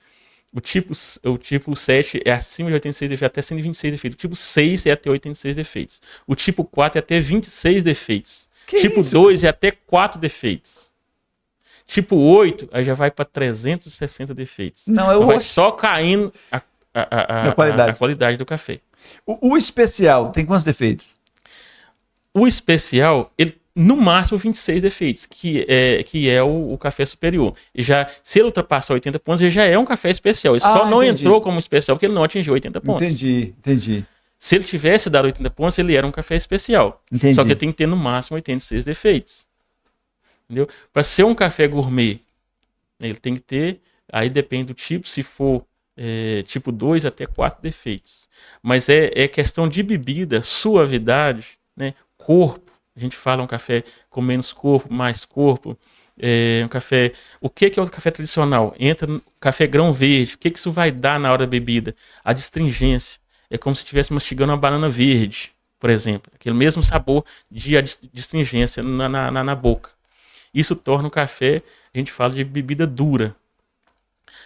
O tipo 7 é acima de 86 defeitos, até 126 defeitos. O tipo 6 é até 86 defeitos. O tipo 4 é até 26 defeitos. Tipo 2 é até 4 defeitos. Tipo 8, aí já vai para 360 defeitos. Vai só caindo a qualidade do café. O especial tem quantos defeitos? O especial, ele no máximo 26 defeitos, que é o café superior. Se ele ultrapassar 80 pontos, ele já é um café especial. Ele só não entrou como especial porque ele não atingiu 80 pontos. Entendi. Se ele tivesse dado 80 pontos, ele era um café especial. Entendi. Só que ele tem que ter no máximo 86 defeitos. Entendeu? Para ser um café gourmet, ele tem que ter, aí depende do tipo, se for tipo 2 até 4 defeitos. Mas é questão de bebida, suavidade, né? Corpo. A gente fala um café com menos corpo, mais corpo. Um café. O que é o café tradicional? Entra no café grão verde. O que isso vai dar na hora da bebida? A astringência. É como se estivesse mastigando uma banana verde, por exemplo. Aquele mesmo sabor de astringência na boca. Isso torna o café, a gente fala de bebida dura.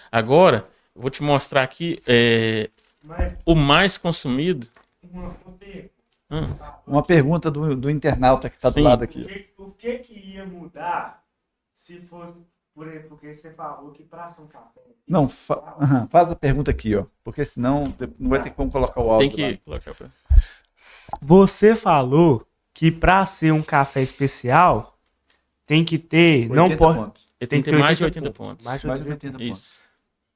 Agora, eu vou te mostrar aqui o mais consumido. Uma pergunta do internauta que está do lado aqui. O que ia mudar se fosse, por exemplo, porque você falou que para São Café... Não, faz a pergunta aqui, ó, porque senão não vai ter como colocar o áudio. Tem que colocar. Você falou que para ser um café especial tem que ter, não pode, pontos. Ele tem que ter mais de 80 pontos. Mais de 80 pontos. Isso.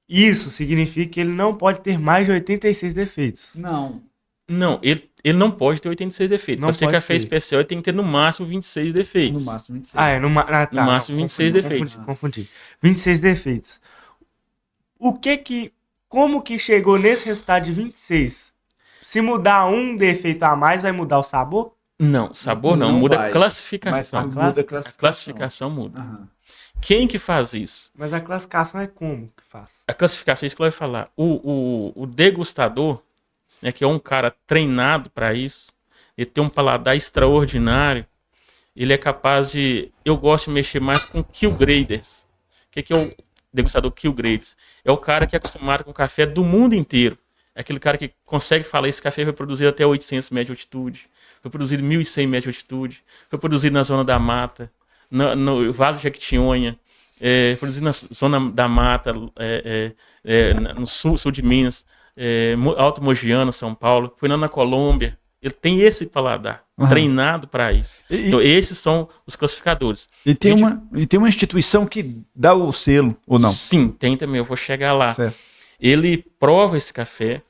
Isso significa que ele não pode ter mais de 86 defeitos. Não. Não, ele não pode ter 86 defeitos. Para ser café especial, ele tem que ter no máximo 26 defeitos. No máximo 26. No máximo 26 defeitos. Confundi. 26 defeitos. Como que chegou nesse resultado de 26? Se mudar um defeito a mais, vai mudar o sabor? Não, sabor não, muda a classificação. Mas muda A classificação muda. Uhum. Quem que faz isso? Mas a classificação é como que faz? A classificação é isso que eu ia falar. O degustador, né, que é um cara treinado para isso, ele tem um paladar extraordinário, ele é capaz de... Eu gosto de mexer mais com kill graders. O que é o degustador kill graders? É o cara que é acostumado com café do mundo inteiro. É aquele cara que consegue falar, esse café foi produzido até 800 metros de altitude, foi produzido 1.100 metros de altitude, foi produzido na zona da mata, no Vale de Jequitinhonha, produzido na zona da mata, no sul de Minas, Alto Mogiano, São Paulo, foi na Colômbia. Ele tem esse paladar, treinado para isso. Então, esses são os classificadores. E tem uma instituição que dá o selo, ou não? Sim, tem também, eu vou chegar lá. Certo. Ele prova esse café,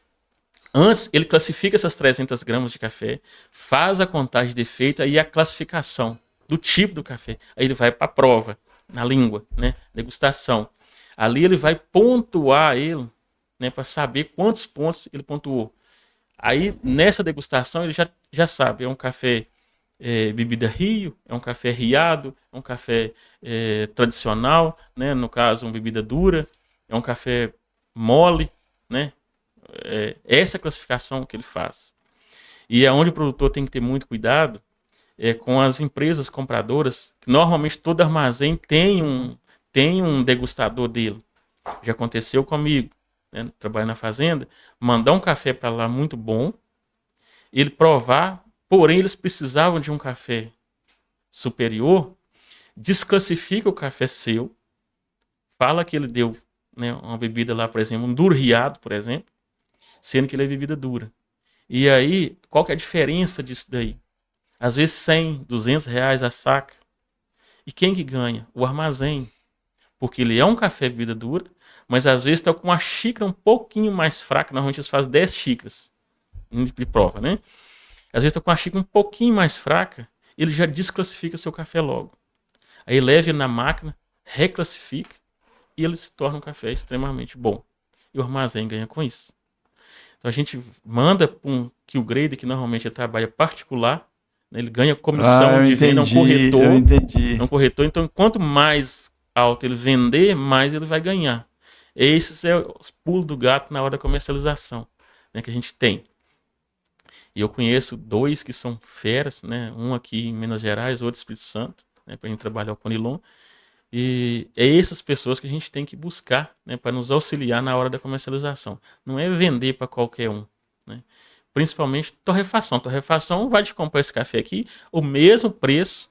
antes ele classifica essas 300 gramas de café, faz a contagem de defeito e a classificação do tipo do café. Aí ele vai para a prova, na língua, né? Degustação. Ali ele vai pontuar ele, né, para saber quantos pontos ele pontuou. Aí nessa degustação ele já sabe, é um café bebida Rio, é um café riado, é um café tradicional, né? No caso uma bebida dura, é um café mole, né? Essa classificação que ele faz. E é onde o produtor tem que ter muito cuidado com as empresas compradoras, que normalmente todo armazém tem um degustador dele. Já aconteceu comigo, né? Trabalho na fazenda, mandar um café para lá muito bom, ele provar, porém eles precisavam de um café superior, desclassifica o café seu, fala que ele deu, né, uma bebida lá, por exemplo, um duro riado, por exemplo, sendo que ele é bebida dura. E aí, qual que é a diferença disso daí? Às vezes 100, 200 reais a saca. E quem que ganha? O armazém. Porque ele é um café bebida dura, mas às vezes está com uma xícara um pouquinho mais fraca. Normalmente eles fazem 10 xícaras de prova, né? Às vezes está com uma xícara um pouquinho mais fraca, ele já desclassifica seu café logo. Aí leva ele na máquina, reclassifica, e ele se torna um café extremamente bom. E o armazém ganha com isso. Então a gente manda para um kill grader, que normalmente ele trabalha particular, né? Ele ganha comissão de venda a um corretor. Eu entendi. Um corretor. Então, quanto mais alto ele vender, mais ele vai ganhar. Esses são os pulos do gato na hora da comercialização, né, que a gente tem. E eu conheço 2 que são feras, né? Um aqui em Minas Gerais, outro em Espírito Santo, né, para a gente trabalhar o Conilon. E é essas pessoas que a gente tem que buscar, né, para nos auxiliar na hora da comercialização. Não é vender para qualquer um, né? Principalmente torrefação. Torrefação vai te comprar esse café aqui o mesmo preço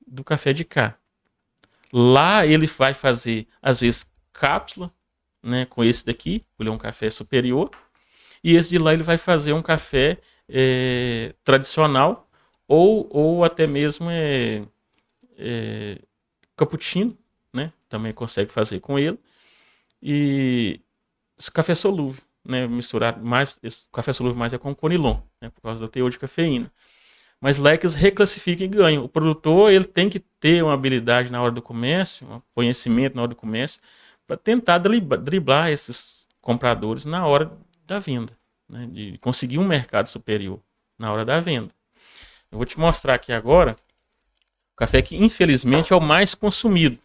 do café de cá. Lá ele vai fazer, às vezes, cápsula, né, com esse daqui, ele é um café superior. E esse de lá ele vai fazer um café tradicional ou até mesmo cappuccino, né? Também consegue fazer com ele. E esse café solúvel, né? Misturado mais, esse café solúvel mais é com Conilon, né? Por causa do teor de cafeína. Mas lá é que eles reclassificam e ganham. O produtor ele tem que ter uma habilidade na hora do comércio, um conhecimento na hora do comércio, para tentar driblar esses compradores na hora da venda, né? De conseguir um mercado superior na hora da venda. Eu vou te mostrar aqui agora o café que, infelizmente, é o mais consumido.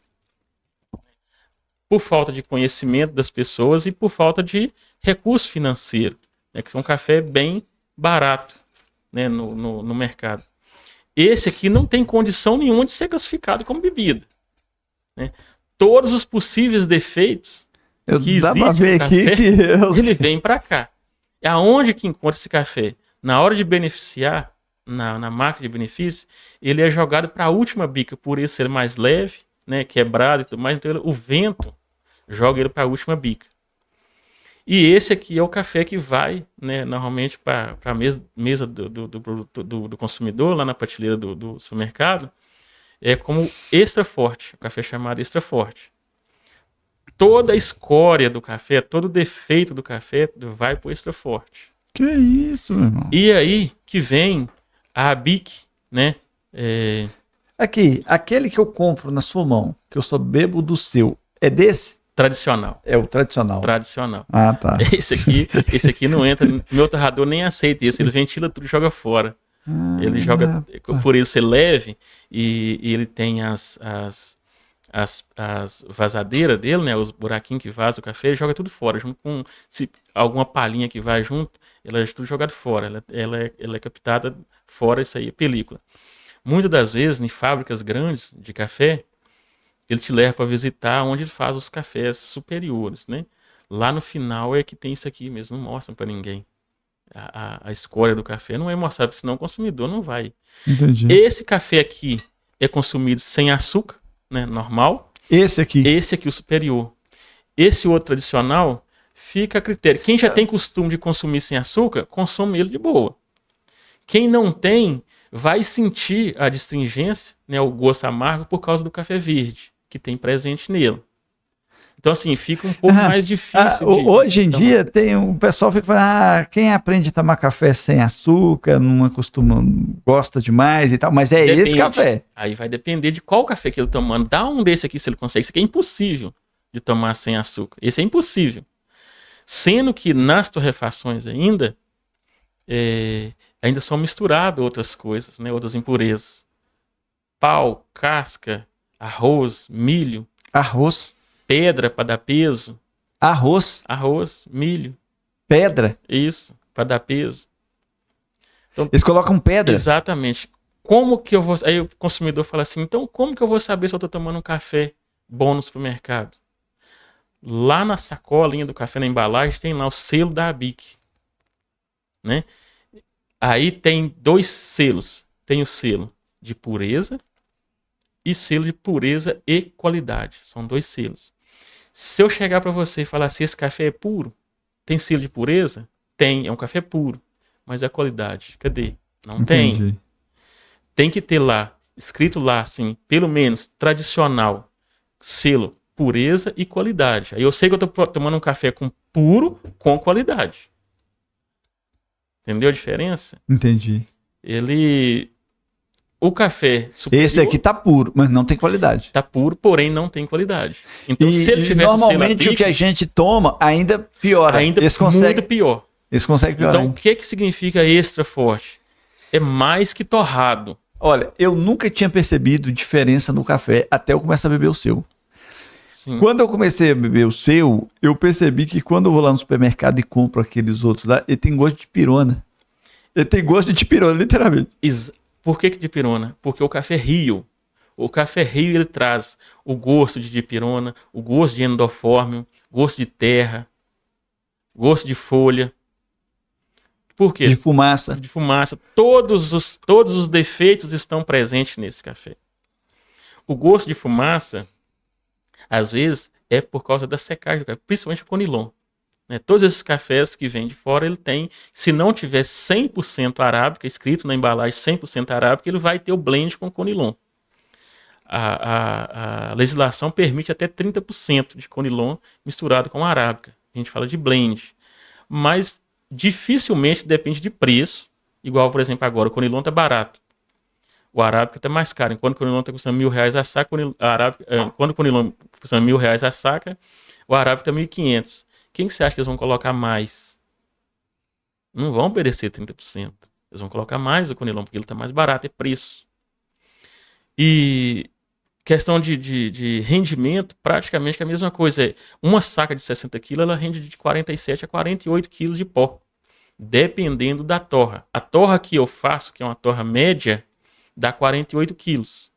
Por falta de conhecimento das pessoas e por falta de recurso financeiro, né? Que é um café bem barato, né, no mercado. Esse aqui não tem condição nenhuma de ser classificado como bebida, né? Todos os possíveis defeitos que existem no café, ele vem para cá. E aonde que encontra esse café? Na hora de beneficiar, na máquina de benefício, ele é jogado para a última bica, por isso ser mais leve, né, quebrado e tudo mais, então o vento joga ele para a última bica. E esse aqui é o café que vai, né, normalmente para a mesa do consumidor, lá na prateleira do supermercado, é como extra forte, o café chamado extra forte. Toda a escória do café, todo o defeito do café vai para o extra forte. Que isso, meu irmão? E aí que vem a bic, né? Aqui, aquele que eu compro na sua mão, que eu só bebo do seu, é desse? Tradicional. É o tradicional. Tradicional. Ah, tá. Esse aqui não entra. Meu torrador nem aceita isso. Ele ventila tudo e joga fora. Ele joga. Por ele ser leve e ele tem as vazadeiras dele, né? Os buraquinhos que vazam o café, ele joga tudo fora. Junto com alguma palhinha que vai junto, ela é tudo jogado fora. Ela é captada fora, isso aí é película. Muitas das vezes, em fábricas grandes de café, ele te leva para visitar onde ele faz os cafés superiores, né? Lá no final é que tem isso aqui mesmo, não mostram para ninguém. A escória do café não é mostrada, porque senão o consumidor não vai. Entendi. Esse café aqui é consumido sem açúcar, né? Normal. Esse aqui. Esse aqui, o superior. Esse outro tradicional, fica a critério. Quem já tem costume de consumir sem açúcar, consome ele de boa. Quem não tem, vai sentir a astringência, né, o gosto amargo, por causa do café verde que tem presente nele. Então, assim, fica um pouco mais difícil. Hoje em dia, o pessoal fica falando, quem aprende a tomar café sem açúcar, não acostuma, gosta demais e tal, mas depende. Esse café. Aí vai depender de qual café que ele tá tomando. Dá um desse aqui se ele consegue. Isso aqui é impossível de tomar sem açúcar. Esse é impossível. Sendo que nas torrefações ainda são misturadas outras coisas, né, outras impurezas. Pau, casca, arroz, milho. Arroz. Pedra para dar peso. Arroz, milho. Pedra. Isso, para dar peso. Então, eles colocam pedra. Exatamente. Como que eu vou... Aí o consumidor fala assim, então como que eu vou saber se eu estou tomando um café bom no supermercado? Lá na sacolinha do café, na embalagem, tem lá o selo da ABIC. Né? Aí tem 2 selos. Tem o selo de pureza e selo de pureza e qualidade. São 2 selos. Se eu chegar para você e falar se esse café é puro, tem selo de pureza? Tem, é um café puro. Mas a qualidade, cadê? Não Entendi. tem. Tem que ter lá, escrito lá assim, pelo menos tradicional, selo pureza e qualidade. Aí eu sei que eu estou tomando um café puro com qualidade. Entendeu a diferença? Entendi. O café superior... Esse aqui tá puro, mas não tem qualidade. Tá puro, porém não tem qualidade. Então, se ele tivesse normalmente o que a gente toma ainda piora. Muito pior. Esse consegue piorar. Então, o que significa extra forte? É mais que torrado. Olha, eu nunca tinha percebido diferença no café até eu começar a beber o seu. Sim. Quando eu comecei a beber o seu, eu percebi que quando eu vou lá no supermercado e compro aqueles outros lá, ele tem gosto de pirona. Ele tem gosto de dipirona, literalmente. Por que dipirona? Porque o café Rio. O café Rio, ele traz o gosto de dipirona, o gosto de endofórmio, gosto de terra, gosto de folha. Por quê? De fumaça. De fumaça. Todos os defeitos estão presentes nesse café. O gosto de fumaça, às vezes, é por causa da secagem do café, principalmente o conilon. Né? Todos esses cafés que vêm de fora, ele tem, se não tiver 100% arábica, escrito na embalagem 100% arábica, ele vai ter o blend com conilon. A legislação permite até 30% de conilon misturado com arábica. A gente fala de blend. Mas dificilmente depende de preço. Igual, por exemplo, agora o conilon está barato. O arábica está mais caro. Enquanto o conilon está custando R$1.000 a saca, quando o conilon está custando R$1.000 a saca, o arábica está R$1.500. Quem que você acha que eles vão colocar mais? Não vão oferecer 30%. Eles vão colocar mais o conilon, porque ele está mais barato, é preço. E questão de rendimento, praticamente é a mesma coisa. Uma saca de 60 quilos, ela rende de 47 a 48 quilos de pó, dependendo da torra. A torra que eu faço, que é uma torra média, dá 48 quilos.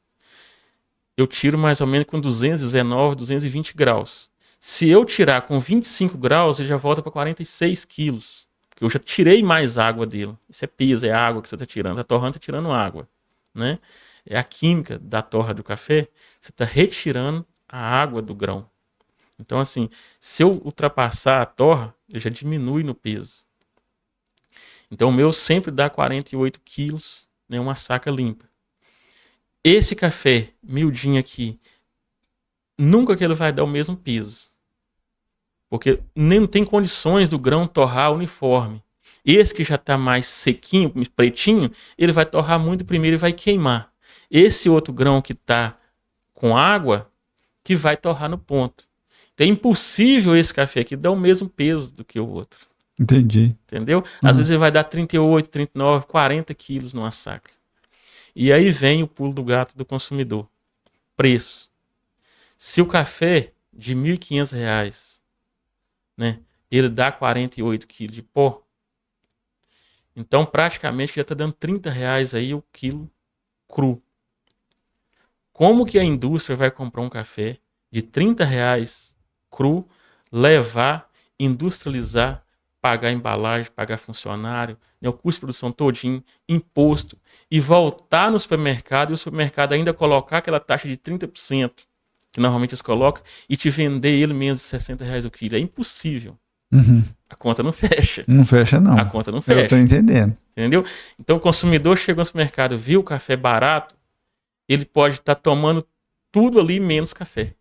Eu tiro mais ou menos com 219, 220 graus. Se eu tirar com 25 graus, ele já volta para 46 quilos. Porque eu já tirei mais água dele. Isso é piso, é água que você está tirando. A torrando está tirando água, né? É a química da torra do café. Você está retirando a água do grão. Então, assim, se eu ultrapassar a torra, eu já diminui no peso. Então, o meu sempre dá 48 quilos, né, uma saca limpa. Esse café miudinho aqui, nunca que ele vai dar o mesmo peso. Porque nem não tem condições do grão torrar uniforme. Esse que já está mais sequinho, pretinho, ele vai torrar muito primeiro e vai queimar. Esse outro grão que está com água, que vai torrar no ponto. Então é impossível esse café aqui dar o mesmo peso do que o outro. Entendi. Entendeu? Às vezes ele vai dar 38, 39, 40 quilos numa saca. E aí vem o pulo do gato do consumidor. Preço. Se o café de R$ 1.500, né, ele dá 48 quilos de pó, então praticamente já está dando R$ 30 aí o quilo cru. Como que a indústria vai comprar um café de R$ 30 cru, levar, industrializar, pagar embalagem, pagar funcionário, né, o custo de produção todinho, imposto, e voltar no supermercado, e o supermercado ainda colocar aquela taxa de 30%, que normalmente eles colocam, e te vender ele menos de R$ 60 o quilo? É impossível. Uhum. A conta não fecha. Não fecha, não. A conta não fecha. Eu tô entendendo. Entendeu? Então o consumidor chegou no supermercado, viu o café barato, ele pode estar tomando tudo ali menos café.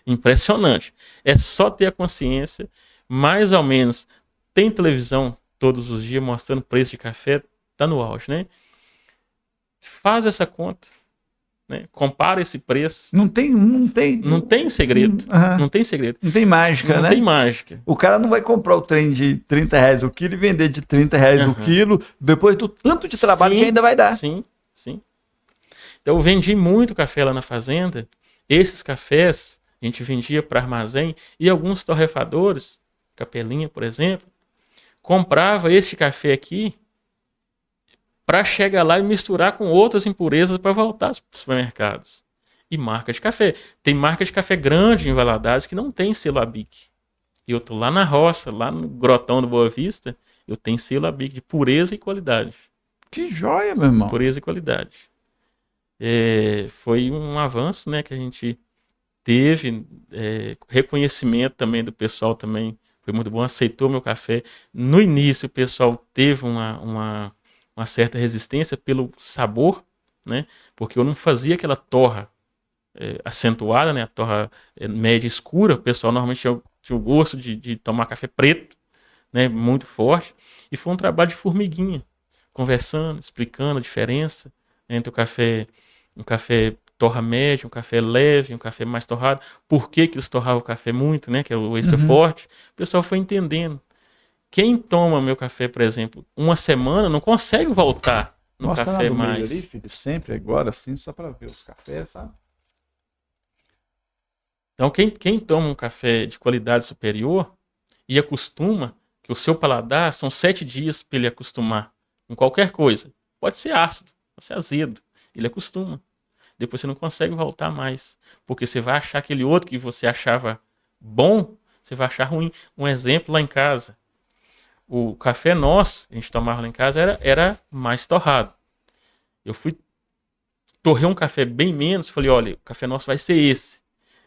Impressionante. É só ter a consciência, mais ou menos. Tem televisão todos os dias mostrando preço de café, tá no auge, né? Faz essa conta, né? Compara esse preço. Não tem segredo. Não tem segredo. Não tem mágica, né? Não tem mágica. O cara não vai comprar o trem de R$ 30 o quilo e vender de R$ 30 o quilo, depois do tanto de trabalho que ainda vai dar. Sim. Então eu vendi muito café lá na fazenda. Esses cafés a gente vendia para armazém, e alguns torrefadores, Capelinha, por exemplo, comprava este café aqui para chegar lá e misturar com outras impurezas para voltar para os supermercados. E marca de café. Tem marca de café grande em Valadares que não tem selo ABIC. Eu tô lá na roça, lá no Grotão do Boa Vista, eu tenho selo ABIC de pureza e qualidade. Que joia, meu irmão. Pureza e qualidade. Foi um avanço, né, que a gente teve, reconhecimento também do pessoal também, foi muito bom, aceitou meu café. No início o pessoal teve uma certa resistência pelo sabor, né, porque eu não fazia aquela torra acentuada, né, a torra média escura. O pessoal normalmente tinha o gosto de tomar café preto, né, muito forte, e foi um trabalho de formiguinha, conversando, explicando a diferença entre um café torra média, um café leve, um café mais torrado. Por que eles torravam o café muito, né? Que é o extra forte. O pessoal foi entendendo. Quem toma meu café, por exemplo, uma semana, não consegue voltar no café mais. Ali, filho, sempre agora, assim, só para ver os cafés, sabe? Então, quem toma um café de qualidade superior e acostuma, que o seu paladar são 7 dias para ele acostumar com qualquer coisa. Pode ser ácido, pode ser azedo. Ele acostuma. Depois você não consegue voltar mais. Porque você vai achar aquele outro que você achava bom, você vai achar ruim. Um exemplo lá em casa. O café nosso, a gente tomava lá em casa, era mais torrado. Eu torrei um café bem menos, falei, olha, o café nosso vai ser esse.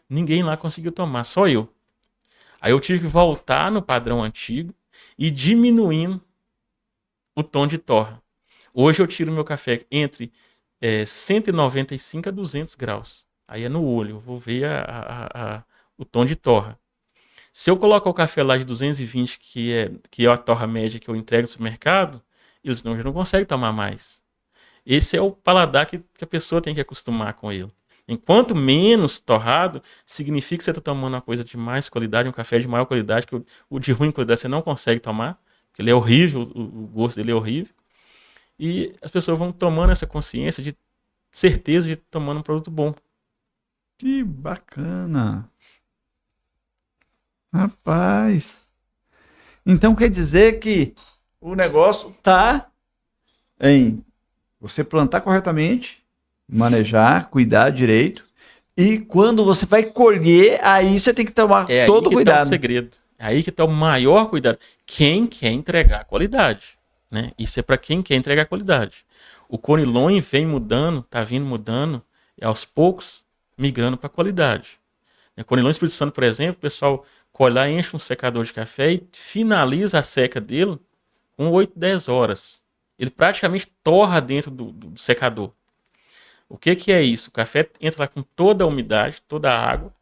Ninguém lá conseguiu tomar, só eu. Aí eu tive que voltar no padrão antigo e diminuindo o tom de torra. Hoje eu tiro meu café entre 195 a 200 graus. Aí é no olho, eu vou ver o tom de torra. Se eu colocar o café lá de 220, que é a torra média que eu entrego no supermercado, eles já não conseguem tomar mais. Esse é o paladar que a pessoa tem que acostumar com ele. Enquanto menos torrado, significa que você está tomando uma coisa de mais qualidade, um café de maior qualidade, que o de ruim qualidade você não consegue tomar, porque ele é horrível, o gosto dele é horrível. E as pessoas vão tomando essa consciência de certeza de tomando um produto bom. Que bacana. Rapaz. Então quer dizer que o negócio tá em você plantar corretamente, manejar, cuidar direito, e quando você vai colher, aí você tem que tomar todo aí que cuidado. tá o segredo. Aí que está o maior cuidado. Quem quer entregar qualidade, né? Isso é para quem quer entregar qualidade. O Conilon vem mudando, está vindo mudando, e aos poucos migrando para qualidade. O Conilon Espírito Santo, por exemplo, o pessoal colhe lá, enche um secador de café e finaliza a seca dele com 8, 10 horas. Ele praticamente torra dentro do secador. O que é isso? O café entra lá com toda a umidade, toda a água,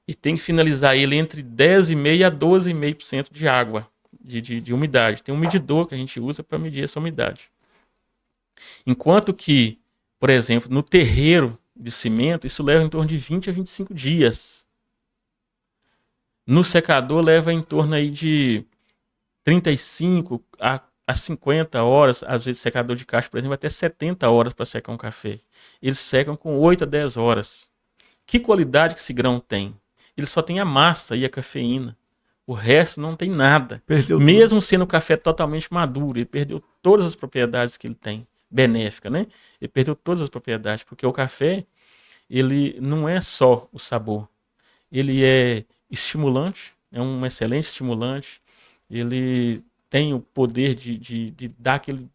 e tem que finalizar ele entre 10,5% a 12,5% de água, de umidade. Tem um medidor que a gente usa para medir essa umidade. Enquanto que, por exemplo, no terreiro de cimento, isso leva em torno de 20 a 25 dias. No secador leva em torno aí de 35 a 50 horas, às vezes secador de caixa, por exemplo, até 70 horas para secar um café. Eles secam com 8 a 10 horas. Que qualidade que esse grão tem? Ele só tem a massa e a cafeína. O resto não tem nada. Perdeu Mesmo sendo o café totalmente maduro, ele perdeu todas as propriedades que ele tem, benéfica, né? Ele perdeu todas as propriedades, porque o café, ele não é só o sabor. Ele é estimulante, é um excelente estimulante. Ele tem o poder de dar aquele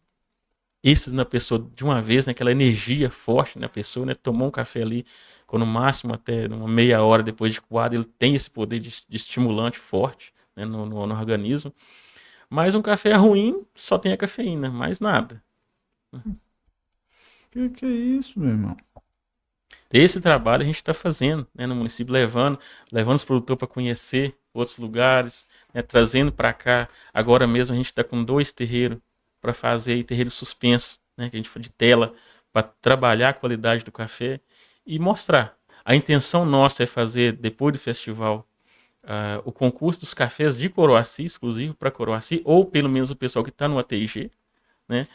êxtase na pessoa de uma vez, né? Aquela energia forte na pessoa, né? Tomou um café ali, no máximo até uma meia hora depois de coado, ele tem esse poder de estimulante forte, né? no organismo. Mas um café ruim só tem a cafeína, mais nada. Que é isso, meu irmão? Esse trabalho a gente está fazendo, né, no município, levando os produtores para conhecer outros lugares, né, trazendo para cá. Agora mesmo a gente está com 2 terreiros para fazer aí, terreiro suspenso, né, que a gente fala de tela, para trabalhar a qualidade do café e mostrar. A intenção nossa é fazer, depois do festival, o concurso dos cafés de Coroaci, exclusivo para Coroaci, ou pelo menos o pessoal que está no ATIG, né,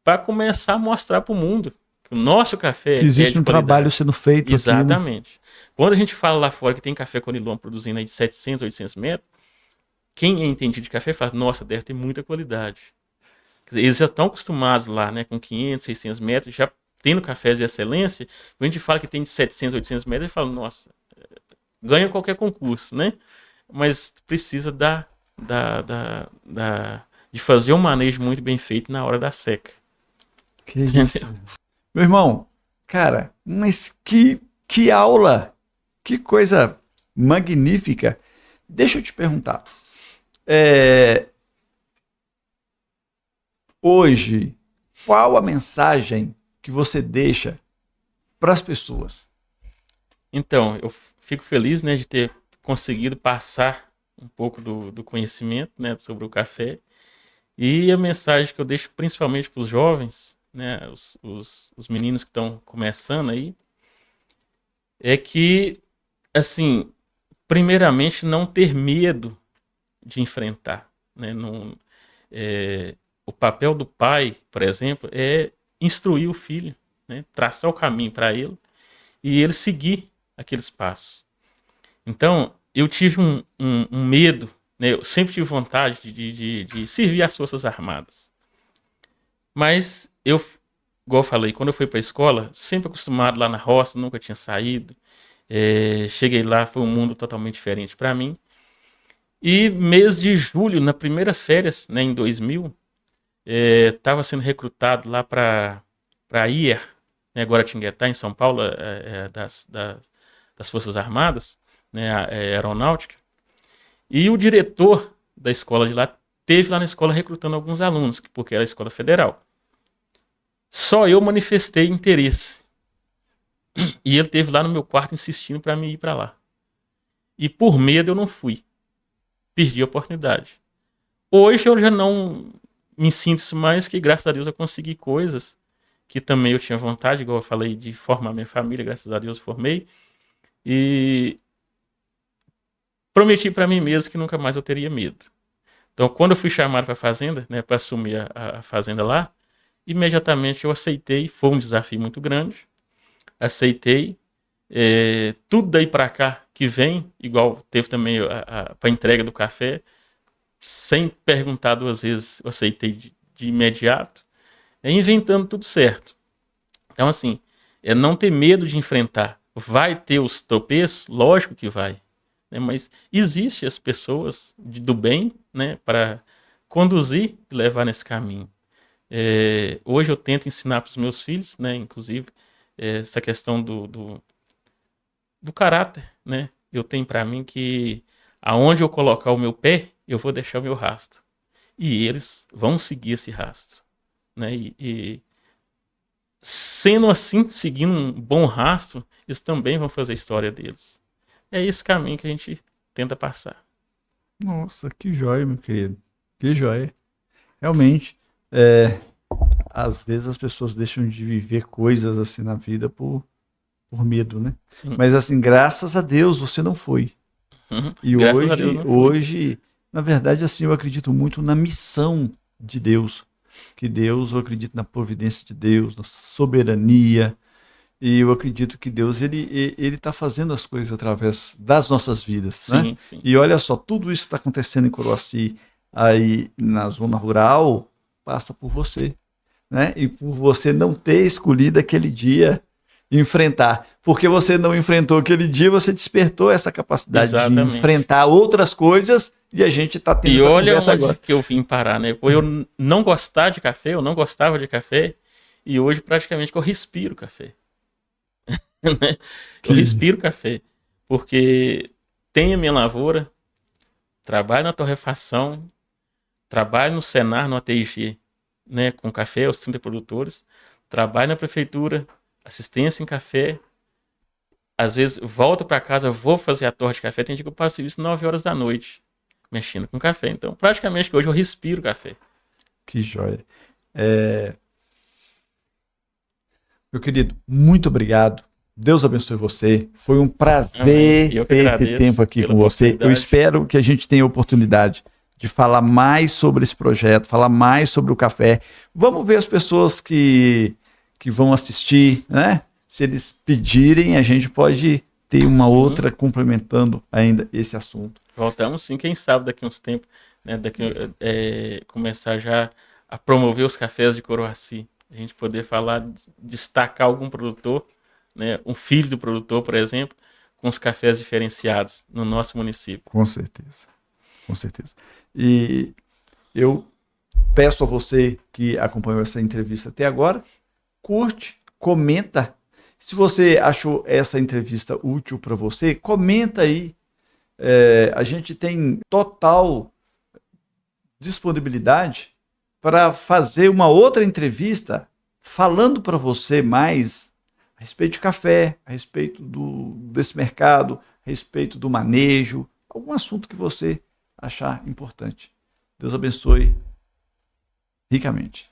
para começar a mostrar para o mundo que o nosso café que existe é um trabalho sendo feito. Exatamente. Aqui, né? Quando a gente fala lá fora que tem café Conilon produzindo aí de 700, 800 metros, quem é entendido de café fala, nossa, deve ter muita qualidade. Quer dizer, eles já estão acostumados lá, né, com 500, 600 metros, já tendo cafés de excelência. Quando a gente fala que tem de 700, 800 metros, ele fala, nossa, ganha qualquer concurso, né? Mas precisa de fazer um manejo muito bem feito na hora da seca. Que isso. Meu irmão, cara, mas que aula, que coisa magnífica. Deixa eu te perguntar. Hoje, qual a mensagem que você deixa para as pessoas? Então, eu fico feliz, né, de ter conseguido passar um pouco do conhecimento, né, sobre o café. E a mensagem que eu deixo principalmente para os jovens, né, os meninos que estão começando aí, é que, assim, primeiramente, não ter medo de enfrentar, né? O papel do pai, por exemplo, é instruir o filho, né? Traçar o caminho para ele e ele seguir aqueles passos. Então, eu tive um medo, né? Eu sempre tive vontade de servir as Forças Armadas. Mas eu, igual eu falei, quando eu fui para a escola, sempre acostumado lá na roça, nunca tinha saído. Cheguei lá, foi um mundo totalmente diferente para mim. E mês de julho, na primeira férias, né, em 2000, estava sendo recrutado lá para IER, né, Guaratinguetá, em São Paulo, das Forças Armadas, né, aeronáutica. E o diretor da escola de lá teve lá na escola recrutando alguns alunos, porque era a escola federal. Só eu manifestei interesse. E ele teve lá no meu quarto insistindo para mim ir para lá. E por medo eu não fui. Perdi a oportunidade. Hoje eu já não me sinto isso mais, que graças a Deus eu consegui coisas que também eu tinha vontade, igual eu falei, de formar minha família, graças a Deus eu formei. E prometi para mim mesmo que nunca mais eu teria medo. Então, quando eu fui chamado para a fazenda, né, para assumir a fazenda lá, imediatamente eu aceitei. Foi um desafio muito grande. Aceitei. Tudo daí para cá que vem, igual teve também para entrega do café, sem perguntar 2 vezes, eu aceitei de imediato, inventando tudo certo. Então, assim, não ter medo de enfrentar. Vai ter os tropeços? Lógico que vai. né? Mas existe as pessoas do bem, né, para conduzir e levar nesse caminho. Hoje eu tento ensinar para os meus filhos, né, inclusive, essa questão do caráter, né? Eu tenho para mim que aonde eu colocar o meu pé, eu vou deixar o meu rastro. E eles vão seguir esse rastro, né? E sendo assim, seguindo um bom rastro, eles também vão fazer a história deles. É esse caminho que a gente tenta passar. Nossa, que joia, meu querido. Que joia. Realmente, às vezes as pessoas deixam de viver coisas assim na vida por medo, né? Sim. Mas assim, graças a Deus você não foi. E Graças a Deus não foi. hoje, na verdade, assim, eu acredito muito na missão de Deus. Que Deus, eu acredito na providência de Deus, na soberania. E eu acredito que Deus, ele está fazendo as coisas através das nossas vidas, né? Sim, sim. E olha só, tudo isso que está acontecendo em Coroaci, aí na zona rural, passa por você, né? E por você não ter escolhido aquele dia enfrentar. Porque você não enfrentou aquele dia, você despertou essa capacidade Exatamente. de enfrentar outras coisas e a gente está tendo E essa olha conversa onde agora. que eu vim parar, né? Por eu não gostar de café, eu não gostava de café, e hoje praticamente eu respiro café. Né? Eu respiro café, porque tenho a minha lavoura, trabalho na torrefação, trabalho no Senar, no ATG, né, com café, aos 30 produtores, trabalho na prefeitura, assistência em café, às vezes volto para casa, vou fazer a torre de café, tem dia que eu passo isso 9 horas da noite, mexendo com café. Então, praticamente hoje eu respiro café. Que joia. Meu querido, muito obrigado. Deus abençoe você. Foi um prazer Eu que ter esse agradeço tempo aqui pela com você. Eu oportunidade. espero que a gente tenha a oportunidade de falar mais sobre esse projeto, falar mais sobre o café. Vamos ver as pessoas que vão assistir, né? Se eles pedirem, a gente pode ter uma Sim. outra complementando ainda esse assunto. Voltamos sim, quem sabe daqui uns tempos, né, começar já a promover os cafés de Coroaci. A gente poder falar, destacar algum produtor, né, um filho do produtor, por exemplo, com os cafés diferenciados no nosso município. Com certeza, com certeza. E eu peço a você que acompanhou essa entrevista até agora, curte, comenta. Se você achou essa entrevista útil para você, comenta aí. A gente tem total disponibilidade para fazer uma outra entrevista falando para você mais a respeito de café, a respeito desse mercado, a respeito do manejo, algum assunto que você achar importante. Deus abençoe ricamente.